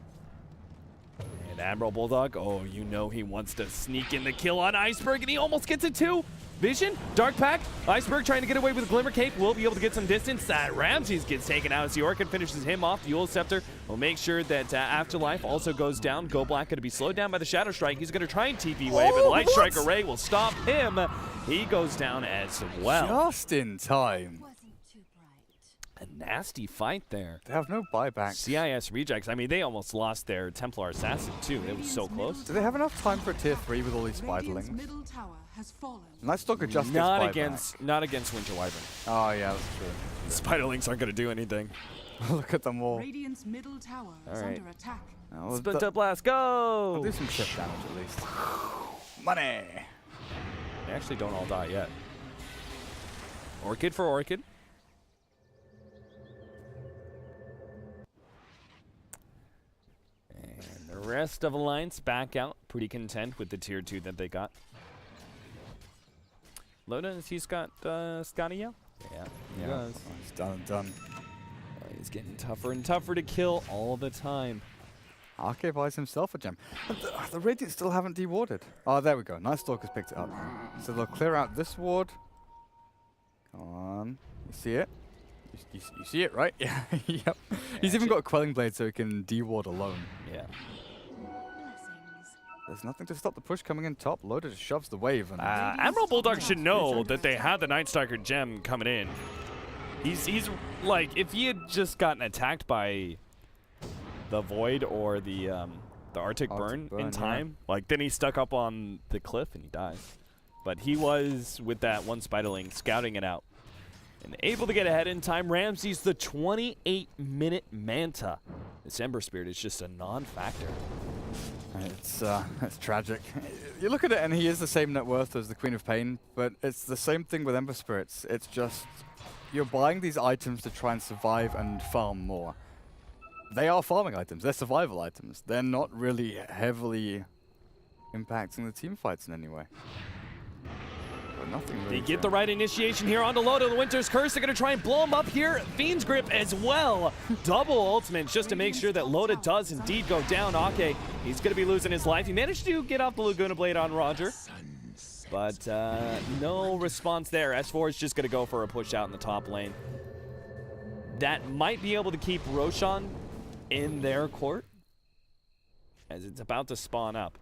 And Admiral Bulldog, oh, you know he wants to sneak in the kill on Iceberg, and he almost gets it, too. Vision, Dark Pack, Iceberg trying to get away with a Glimmer Cape, will be able to get some distance. Ramses gets taken out as the Orchid finishes him off. The Eul Scepter will make sure that Afterlife also goes down. GoBlack going to be slowed down by the Shadow Strike. He's going to try and TP away, but Light Strike Array will stop him. He goes down as well. Just in time. Wasn't too bright. A nasty fight there. They have no buyback. CIS rejects. I mean, they almost lost their Templar Assassin, too. It was so close. Do they have enough time for a tier 3 with all these Radiant's spiderlings? middle tower has fallen. Night Stalker just Not gets against, not against Winter Wyvern. buyback. Oh, yeah, that's Spiderlings aren't going to do anything. true. Look at them all. Radiant's middle tower is Alright. under attack. Oh, Split up blast, go! I'll do some chip damage at least. Money! They actually don't all die yet. Orchid for Orchid. And the rest of Alliance back out. Pretty content with the tier 2 that they got. Loda, he's got Scotty, yeah? Yeah, he does. Oh, it's done and done. He's getting tougher and tougher to kill all the time. RK buys himself a gem. The Radiant still haven't dewarded. Oh, there we go. Night Stalker's picked it up. So they'll clear out this ward. Come on. You see it? You see it, right? Yeah. Yep. He's even got a Quelling Blade so he can deward alone. Yeah. Blessings. There's nothing to stop the push coming in top. Loda just shoves the wave. And Admiral Bulldog should know that they had the Night Stalker gem coming in. He's like, if he had just gotten attacked by the Void or the Arctic Burn in yeah. time, like then he's stuck up on the cliff and he dies. But he was with that one Spiderling scouting it out and able to get ahead in time. Ramsey's the 28-minute Manta. This Ember Spirit is just a non-factor. it's tragic. You look at it and he is the same net worth as the Queen of Pain, but it's the same thing with Ember Spirits. It's just you're buying these items to try and survive and farm more. They are farming items. They're survival items. They're not really heavily impacting the team fights in any way. But nothing really. They get the right initiation here onto Loda. The Winter's Curse. They're going to try and blow him up here. Fiend's Grip as well. Double ultimate just to make sure that Loda does indeed go down. Ake, he's going to be losing his life. He managed to get off the Laguna Blade on Roger. But no response there. S4 is just going to go for a push out in the top lane. That might be able to keep Roshan in their court as it's about to spawn up.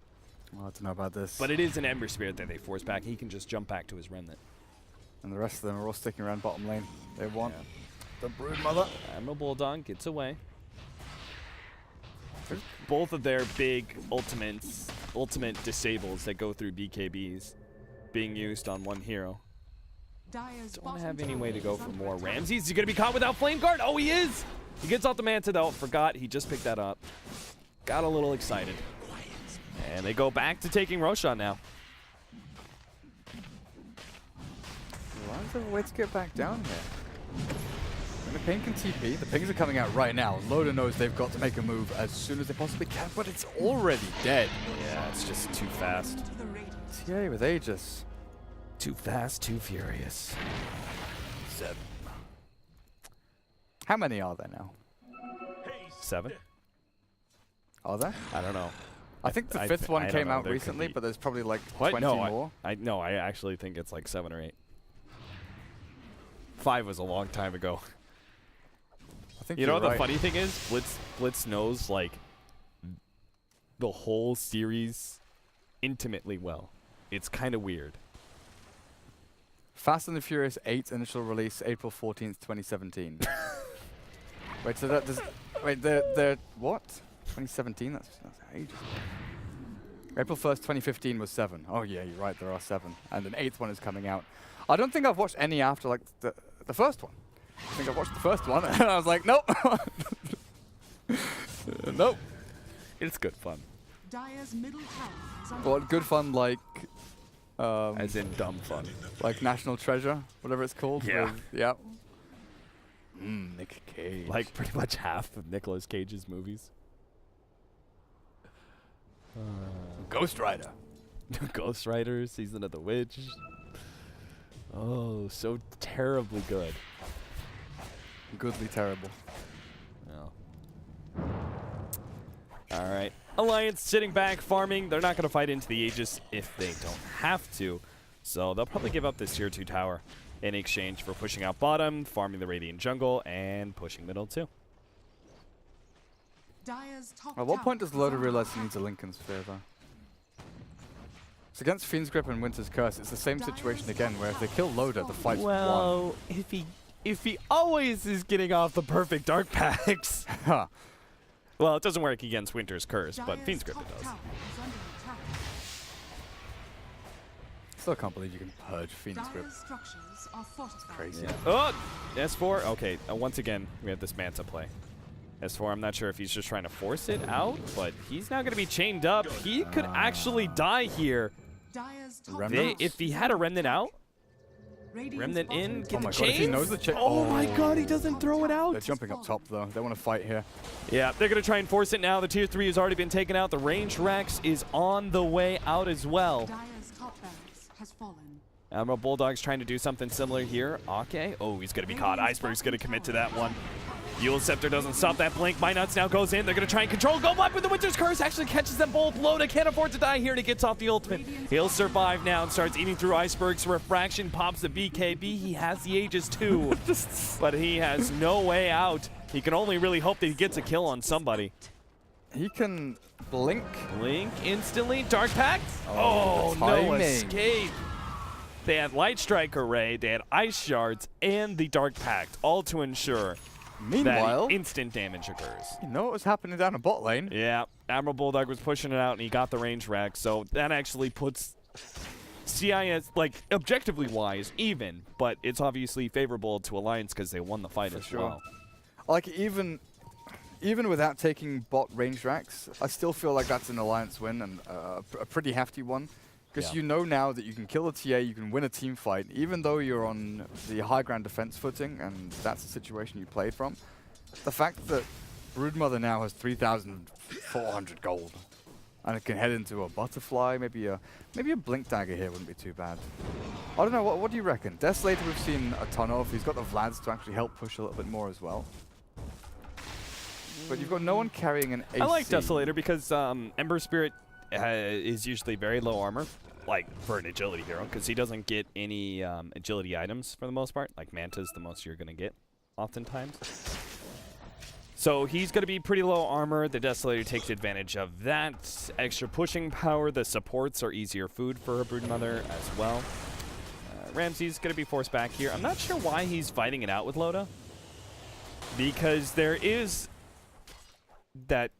I don't know about this. But it is an Ember Spirit that they force back. He can just jump back to his Remnant. And the rest of them are all sticking around bottom lane. They want Yeah. the Broodmother. Admiral Bulldog gets away. Both of their big ultimate disables that go through BKBs being used on one hero. Don't have any way to go for more. Ramses, is he going to be caught without Flame Guard? Oh, he is! He gets off the Manta, though. Forgot he just picked that up. Got a little excited. And they go back to taking Roshan now. Lions have a way to get back down here. And the ping can TP. The pings are coming out right now. Loda knows they've got to make a move as soon as they possibly can, but it's already dead. Yeah, it's just too fast. TA with Aegis. Too fast, too furious. 7. How many are there now? 7? Are there? I don't know. I think the 5th one came out recently, but there's probably like 20 more. No, I actually think it's like 7 or 8. 5 was a long time ago. I think you know what the right. funny thing is? Blitz knows like the whole series intimately well. It's kind of weird. Fast and the Furious 8 initial release April 14th, 2017. Wait, so that does... Wait, they're what? 2017? That's ages. April 1st, 2015 was 7. Oh yeah, you're right, there are 7. And an 8th one is coming out. I don't think I've watched any after like the first one. I think I watched the first one and I was like, nope. Nope. It's good fun. Dire's middle tower is under What, good fun like... As in dumb fun. like National Treasure, whatever it's called. Yeah. With, yeah. Nick Cage. Like pretty much half of Nicolas Cage's movies. Ghost Rider. Ghost Rider, Season of the Witch. Oh, so terribly good. Goodly terrible. Oh. All right. Alliance sitting back, farming. They're not going to fight into the Aegis if they don't have to. So they'll probably give up this tier 2 tower in exchange for pushing out bottom, farming the Radiant jungle, and pushing middle too. Dire's top At what tower point does is Loda under realize he attack. needs a Lincoln Sphere though? It's against Fiend's Grip and Winter's Curse. It's the same situation again where if they kill Loda, the fight's won. Well, if he always is getting off the perfect dark packs. Huh. Well, it doesn't work against Winter's Curse, but Dire's Fiend's Grip top it does. tower is under attack. Still can't believe you can purge Fiend's Grip. Dire's structures are fortified. Crazy. Yeah. Oh! S4? Okay, once again, we have this Manta play. S4, I'm not sure if he's just trying to force it out, but he's now going to be chained up. He could actually die here. Dire's top Remnant? tower If he had a Remnant out, Radiant's Remnant bottom in, tower get the my God, if he chains. knows the Oh my God, he doesn't throw it They're out. jumping up top though. They want to fight here. Yeah, they're going to try and force it now. The tier 3 has already been taken out. The range Rex is on the way out as well. Dire's top barracks has fallen. Admiral Bulldog's trying to do something similar here. Okay. Oh, he's going to be caught. Iceberg's going to commit to that one. Yule Scepter doesn't stop that blink. Minuts now goes in. They're going to try and control. Go up with the Winter's Curse. Actually catches them both. Loda can't afford to die here and he gets off the ultimate. He'll survive now and starts eating through Iceberg's Refraction. Pops the BKB. He has the Aegis too. But he has no way out. He can only really hope that he gets a kill on somebody. He can blink. Blink instantly. Dark Pact. Oh, the No timing. escape. They had Light Strike Array, they had Ice Shards, and the Dark Pact, all to ensure Meanwhile, that instant damage occurs. you know what was happening down a bot lane? Yeah, Admiral Bulldog was pushing it out, and he got the range rack, so that actually puts CIS, like, objectively wise, even, but it's obviously favorable to Alliance because they won the fight as well. Like even without taking bot range racks, I still feel like that's an Alliance win and a pretty hefty one. Because Yeah. you know now that you can kill a TA, you can win a team fight, even though you're on the high ground defense footing, and that's the situation you played from. The fact that Broodmother now has 3,400 gold, and it can head into a butterfly, maybe a blink dagger here wouldn't be too bad. I don't know, what do you reckon? Desolator we've seen a ton of. He's got the Vlads to actually help push a little bit more as well. But you've got no one carrying an AC. I like Desolator because Ember Spirit is usually very low armor, like for an agility hero, because he doesn't get any agility items for the most part. Like Manta's the most you're going to get oftentimes. So he's going to be pretty low armor. The Desolator takes advantage of that. Extra pushing power. The supports are easier food for a Broodmother as well. Ramsey's going to be forced back here. I'm not sure why he's fighting it out with Loda. Because there is that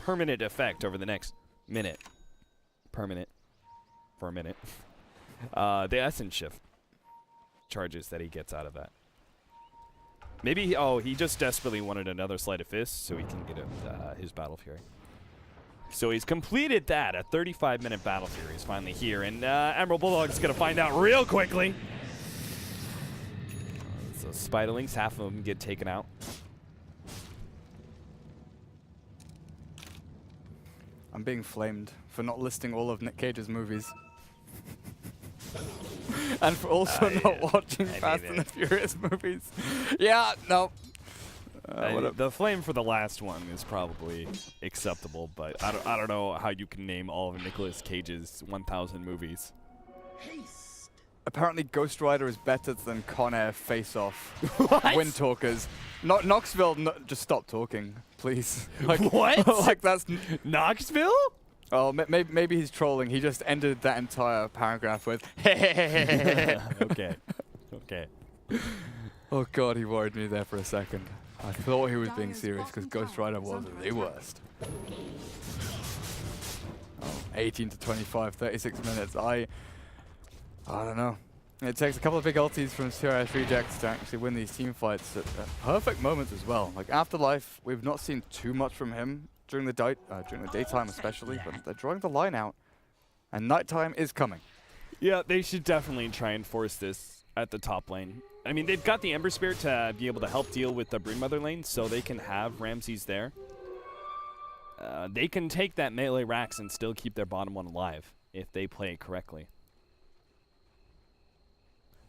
permanent effect over the next minute. Permanent. For a minute. The Essence Shift charges that he gets out of that. Maybe, he just desperately wanted another Sleight of Fist so he can get his Battle Fury. So he's completed that. A 35-minute Battle Fury is finally here. And Emerald Bulldog's going to find out real quickly. So Spiderlings, half of them get taken out. I'm being flamed for not listing all of Nick Cage's movies. And for also not watching Fast and the Furious movies. Yeah, no. The flame for the last one is probably acceptable, but I don't know how you can name all of Nicolas Cage's 1,000 movies. Apparently Ghost Rider is better than Con Air, Face Off, Wind Talkers. Knoxville, just stop talking, please. Like, what? Like that's Knoxville? Oh, maybe he's trolling. He just ended that entire paragraph with Okay. Okay. Oh god, he worried me there for a second. I thought he was being serious because Ghost Rider was the worst. 18 to 25, 36 minutes. I don't know. It takes a couple of big ultis from CIS Rejects to actually win these team fights at perfect moments as well. Like Afterlife, we've not seen too much from him during the daytime especially, but they're drawing the line out, and nighttime is coming. Yeah, they should definitely try and force this at the top lane. I mean, they've got the Ember Spirit to be able to help deal with the Broodmother lane, so they can have Ramses there. They can take that melee Rax and still keep their bottom one alive if they play it correctly.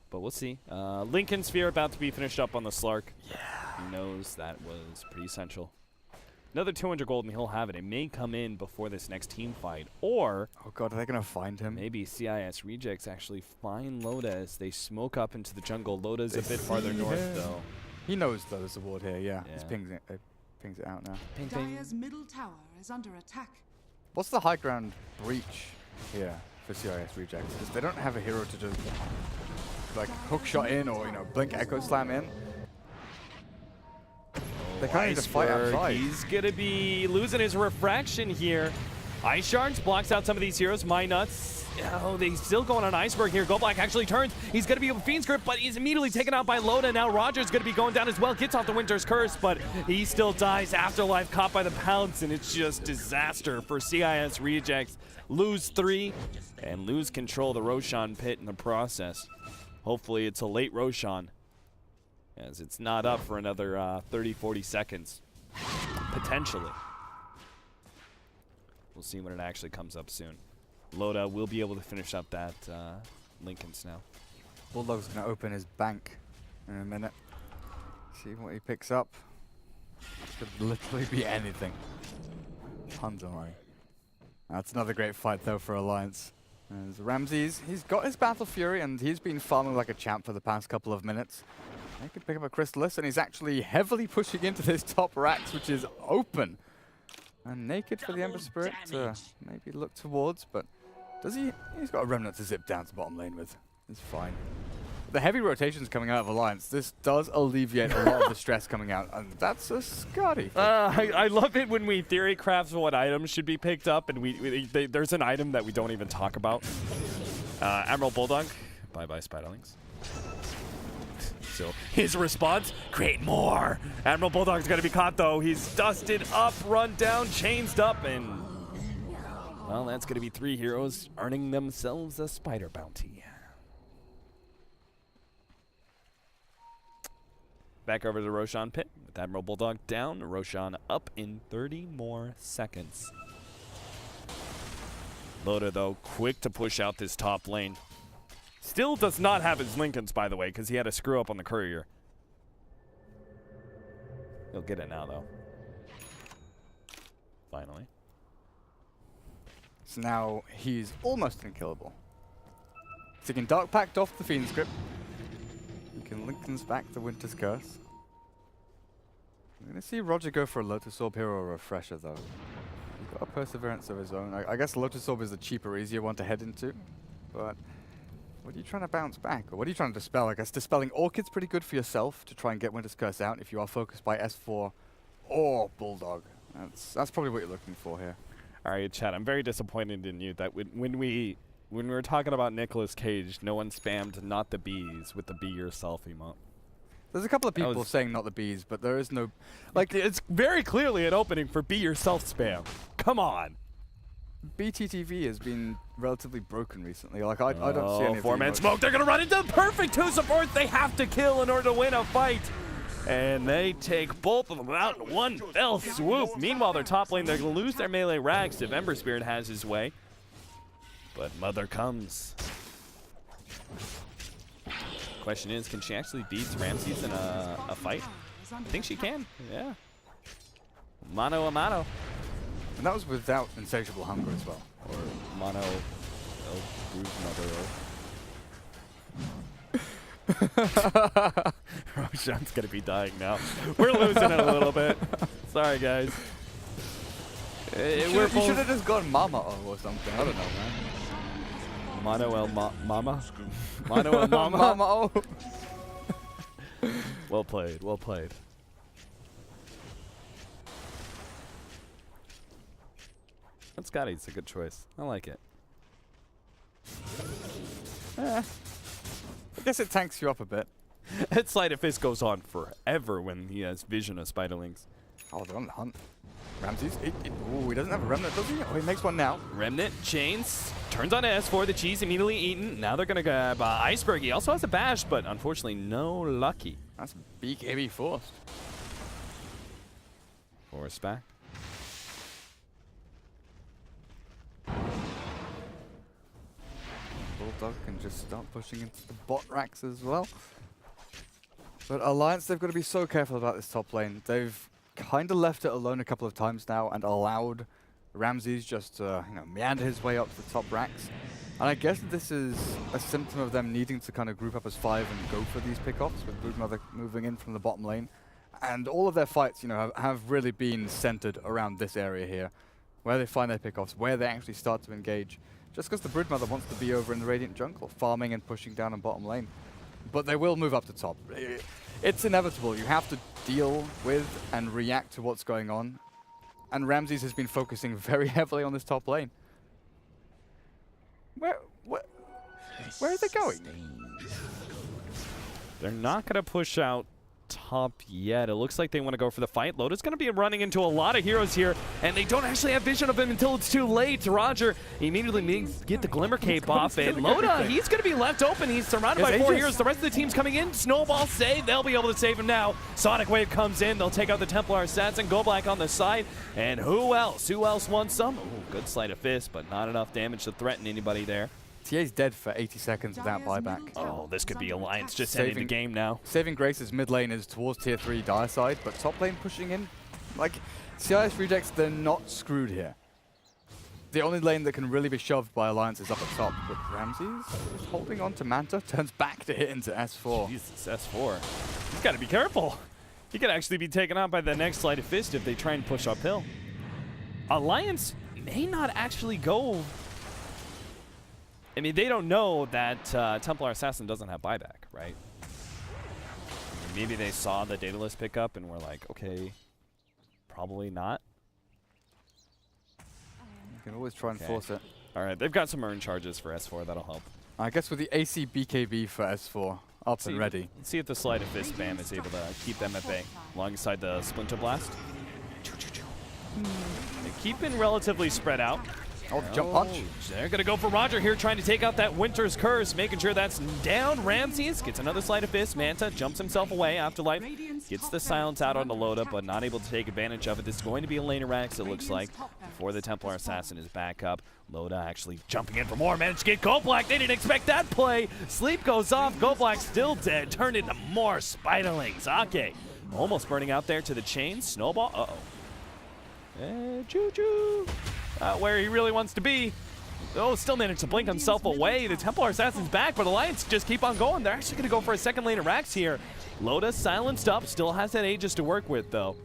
But we'll see. Lincoln Sphere about to be finished up on the Slark. Yeah. He knows that was pretty essential. Another 200 gold and he'll have it. It may come in before this next team fight. Or... oh god, are they going to find him? Maybe CIS Rejects actually find Loda as they smoke up into the jungle. Loda's a bit farther north, though. He knows though there's a ward here, yeah. He pings it out now. Ping, ping. Dire's middle tower is under attack. What's the high ground breach here for CIS Rejects? Because they don't have a hero to just like hook shot in or, blink echo slam in. They kind of need to fight outside. He's going to be losing his refraction here. Ice Shards blocks out some of these heroes. My Nuts. Oh, they still going on Iceberg here. Goldblack actually turns. He's going to be able to Fiend's Grip, but he's immediately taken out by Loda. Now Roger's going to be going down as well. Gets off the Winter's Curse, but he still dies. Afterlife caught by the Pounce, and it's just disaster for CIS Rejects. Lose 3 and lose control of the Roshan pit in the process. Hopefully it's a late Roshan, as it's not up for another 30, 40 seconds, potentially. We'll see when it actually comes up soon. Loda will be able to finish up that Lincoln's now. Bulldog's going to open his bank in a minute. See what he picks up. Could literally be anything. Tons of money. That's another great fight though for Alliance. As Ramses, he's got his Battle Fury and he's been farming like a champ for the past couple of minutes. He can pick up a Chrysalis and he's actually heavily pushing into this top Rax, which is open. And Naked for the Ember Spirit to maybe look towards, but does he? He's got a Remnant to zip down to bottom lane with. He's fine. The heavy rotations coming out of Alliance, this does alleviate a lot of the stress coming out, and that's a Scotty. I love it when we theory craft what items should be picked up, and there's an item that we don't even talk about. Emerald Bulldog, bye-bye Spiderlings. So his response, create more. Emerald Bulldog's gonna be caught though. He's dusted up, run down, changed up, and well, that's gonna be 3 heroes earning themselves a spider bounty. Back over to the Roshan pit with Admiral Bulldog down, Roshan up in 30 more seconds. Loda though, quick to push out this top lane. Still does not have his Lincolns, by the way, because he had a screw up on the courier. He'll get it now, though. Finally. So now he's almost unkillable. So he can Dark Pact off the Fiend's Grip. He can Lincoln's back the Winter's Curse. Gonna see Roger go for a Lotus Orb here or a Refresher though. He's got a Perseverance of his own. I guess Lotus Orb is the cheaper, easier one to head into. But what are you trying to bounce back? Or what are you trying to dispel? I guess dispelling Orchid's pretty good for yourself to try and get Winter's Curse out if you are focused by S4 or Bulldog. That's probably what you're looking for here. All right, Chad, I'm very disappointed in you that when we were talking about Nicolas Cage, no one spammed not the bees with the be yourself emote. There's a couple of people saying not the bees, but there is no... Like, it's very clearly an opening for be yourself spam. Come on. BTTV has been relatively broken recently. Like, I don't see any of the four-man emotes. smoke. They're going to run into perfect two supports. They have to kill in order to win a fight. And they take both of them out in one fell swoop. Meanwhile, their top lane, they're going to lose their melee rags if Ember Spirit has his way. But Mother comes. Question is, can she actually beat Ramses in a fight? I think she can, yeah. Mano a mano. And that was without Insatiable Hunger as well. Or mono mother. Roshan's gonna be dying now. We're losing it a little bit. Sorry, guys. You should have just gone Mama or something. I don't know, man. Mono el mama. Mono el mama. Mama. Well played. Well played. That Scotty's a good choice. I like it. I guess it tanks you up a bit. That Sleight of Fist goes on forever when he has vision of Spiderlings. Oh, they're on the hunt. Ramses. Ooh, he doesn't have a Remnant, does he? Oh, he makes one now. Remnant, Chains, turns on S4, the cheese immediately eaten. Now they're going to grab Iceberg. He also has a bash, but unfortunately no lucky. That's BKB forced. Force back. Bulldog can just start pushing into the bot racks as well. But Alliance, they've got to be so careful about this top lane. They've kind of left it alone a couple of times now and allowed Ramses just to meander his way up to the top racks. And I guess this is a symptom of them needing to kind of group up as 5 and go for these pickoffs with Broodmother moving in from the bottom lane. And all of their fights, have really been centered around this area here, where they find their pickoffs, where they actually start to engage. Just because the Broodmother wants to be over in the Radiant jungle, farming and pushing down on bottom lane. But they will move up to top. It's inevitable. You have to deal with and react to what's going on. And Ramses has been focusing very heavily on this top lane. Where are they going? They're not going to push out top yet. It looks like they want to go for the fight. Loda's going to be running into a lot of heroes here, and they don't actually have vision of him until it's too late. Roger immediately get the Glimmer Cape off, and Loda, he's going to be left open. He's surrounded by 4 heroes. The rest of the team's coming in. Snowball save. They'll be able to save him now. Sonic Wave comes in. They'll take out the Templar Assassin. Go Black on the side. And who else? Who else wants some? Ooh, good Sleight of Fist, but not enough damage to threaten anybody there. TA's dead for 80 seconds without buyback. Oh, this could be Alliance just ending the game now. Saving Grace's mid lane is towards tier 3 dire side, but top lane pushing in. Like, CIS rejects, they're not screwed here. The only lane that can really be shoved by Alliance is up at top, but Ramses is holding on to Manta, turns back to hit into S4. Jesus, S4. He's got to be careful. He could actually be taken out by the next Sleight of Fist if they try and push uphill. Alliance may not actually go... I mean, they don't know that Templar Assassin doesn't have buyback, right? Maybe they saw the Daedalus pick up and were like, okay, probably not. You can always try and force it. All right, they've got some earn charges for S4. That'll help. I guess with the AC BKB for S4 up and ready. Let's see if the Sleight of Fist spam is able to keep them at bay alongside the Splinter Blast. They keep it relatively spread out. Oh, the jump punch. They're going to go for Roger here, trying to take out that Winter's Curse, making sure that's down. Ramses gets another Sleight of Fist. Manta jumps himself away. Afterlife gets the silence out on the Loda, but not able to take advantage of it. This is going to be a lane of Rax, it looks like, before the Templar Assassin is back up. Loda actually jumping in for more. Managed to get Go Black. They didn't expect that play. Sleep goes off. Go Black still dead. Turned into more Spiderlings. Ake almost burning out there to the chain. Snowball. Uh-oh. Choo-choo. Where he really wants to be. Oh, still managed to blink himself away. The Templar Assassin's back, but Alliance just keep on going. They're actually going to go for a second lane of Rax here. Loda silenced up, still has that Aegis to work with, though.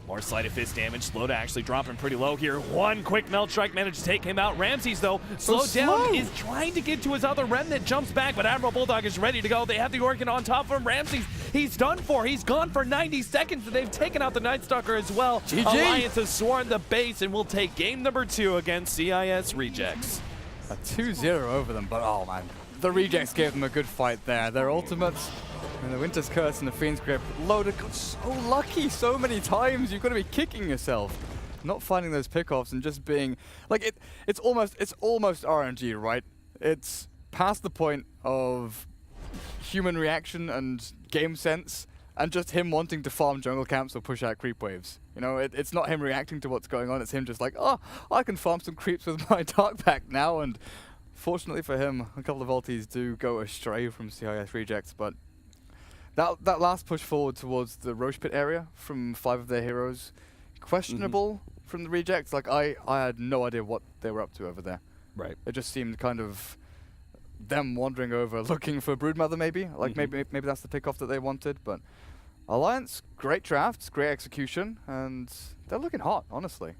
More sleight of fist damage. Slow to actually dropping pretty low here. One quick melt strike managed to take him out. Ramses, though, slowed down, is trying to get to his other remnant, jumps back, but Admiral Bulldog is ready to go. They have the Organ on top of him. Ramses, he's done for. He's gone for 90 seconds, and they've taken out the Night Stalker as well. GG. Alliance has sworn the base and will take game number 2 against CIS Rejects. A 2-0 over them, but oh man. The Rejects gave them a good fight there. Their ultimates and the Winter's Curse and the Fiend's Grip loaded. Got so lucky so many times. You've got to be kicking yourself. Not finding those pickoffs and just being like it's almost RNG, right? It's past the point of human reaction and game sense and just him wanting to farm jungle camps or push out creep waves. You know, it's not him reacting to what's going on, it's him just like, oh, I can farm some creeps with my Dark Pack now, and fortunately for him, a couple of ultis do go astray from CIS Rejects, but that last push forward towards the Roche Pit area from 5 of their heroes, questionable from the Rejects. Like, I had no idea what they were up to over there. Right. It just seemed kind of them wandering over, looking for Broodmother maybe. Like maybe that's the pickoff that they wanted, but Alliance, great drafts, great execution, and they're looking hot, honestly.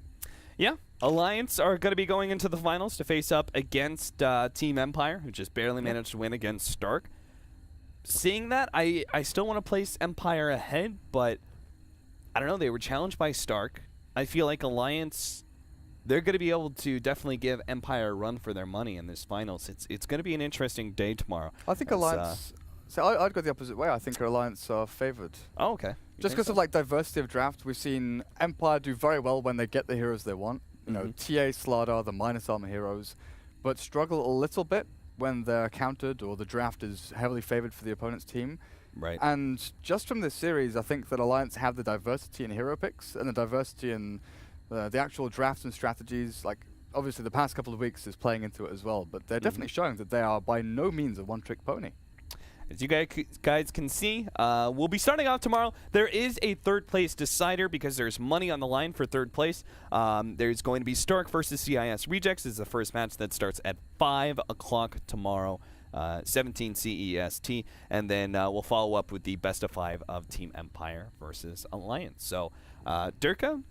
Yeah, Alliance are going to be going into the finals to face up against Team Empire, who just barely managed to win against Stark. Seeing that, I still want to place Empire ahead, but I don't know, they were challenged by Stark. I feel like Alliance, they're going to be able to definitely give Empire a run for their money in this finals. It's going to be an interesting day tomorrow. I think Alliance... So I'd go the opposite way. I think our Alliance are favored. Oh, okay. Just because of like diversity of draft, we've seen Empire do very well when they get the heroes they want. You know, TA, Slardar, the minus armor heroes, but struggle a little bit when they're countered or the draft is heavily favored for the opponent's team. Right. And just from this series, I think that Alliance have the diversity in hero picks and the diversity in the actual drafts and strategies. Like, obviously, the past couple of weeks is playing into it as well, but they're definitely showing that they are by no means a one-trick pony. As you guys can see, we'll be starting off tomorrow. There is a third place decider because there's money on the line for third place. There's going to be Stark versus CIS Rejects. This is the first match that starts at 5 o'clock tomorrow, 17 CEST. And then we'll follow up with the best of 5 of Team Empire versus Alliance. So, Durka,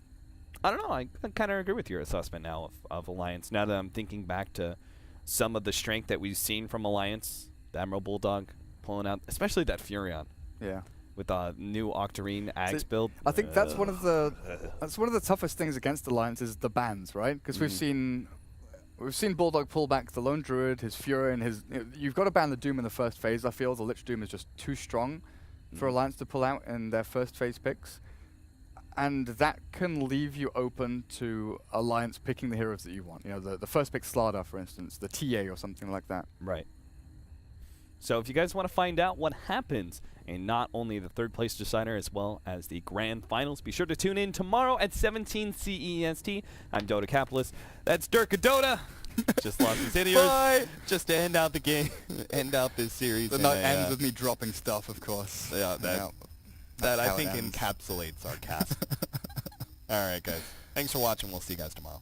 I don't know. I kind of agree with your assessment now of Alliance. Now that I'm thinking back to some of the strength that we've seen from Alliance, the Admiral Bulldog, pulling out, especially that Furion. Yeah. With a new Octarine Axe build. I think that's one of the toughest things against Alliance is the bans, right? Because we've seen Bulldog pull back the Lone Druid, his Furion, you've got to ban the Doom in the first phase. I feel the Lich Doom is just too strong for Alliance to pull out in their first phase picks. And that can leave you open to Alliance picking the heroes that you want. You know, the first pick Slardar, for instance, the TA or something like that. Right. So if you guys want to find out what happens in not only the third place decider as well as the grand finals, be sure to tune in tomorrow at 17 CEST. I'm Dota Capitalist. That's Durka Dota. Just lost his videos. Bye. Just to end out the game, end out this series. The night ends with me dropping stuff, of course. Yeah, that I how it think ends. encapsulates our cast. All right, guys. Thanks for watching. We'll see you guys tomorrow.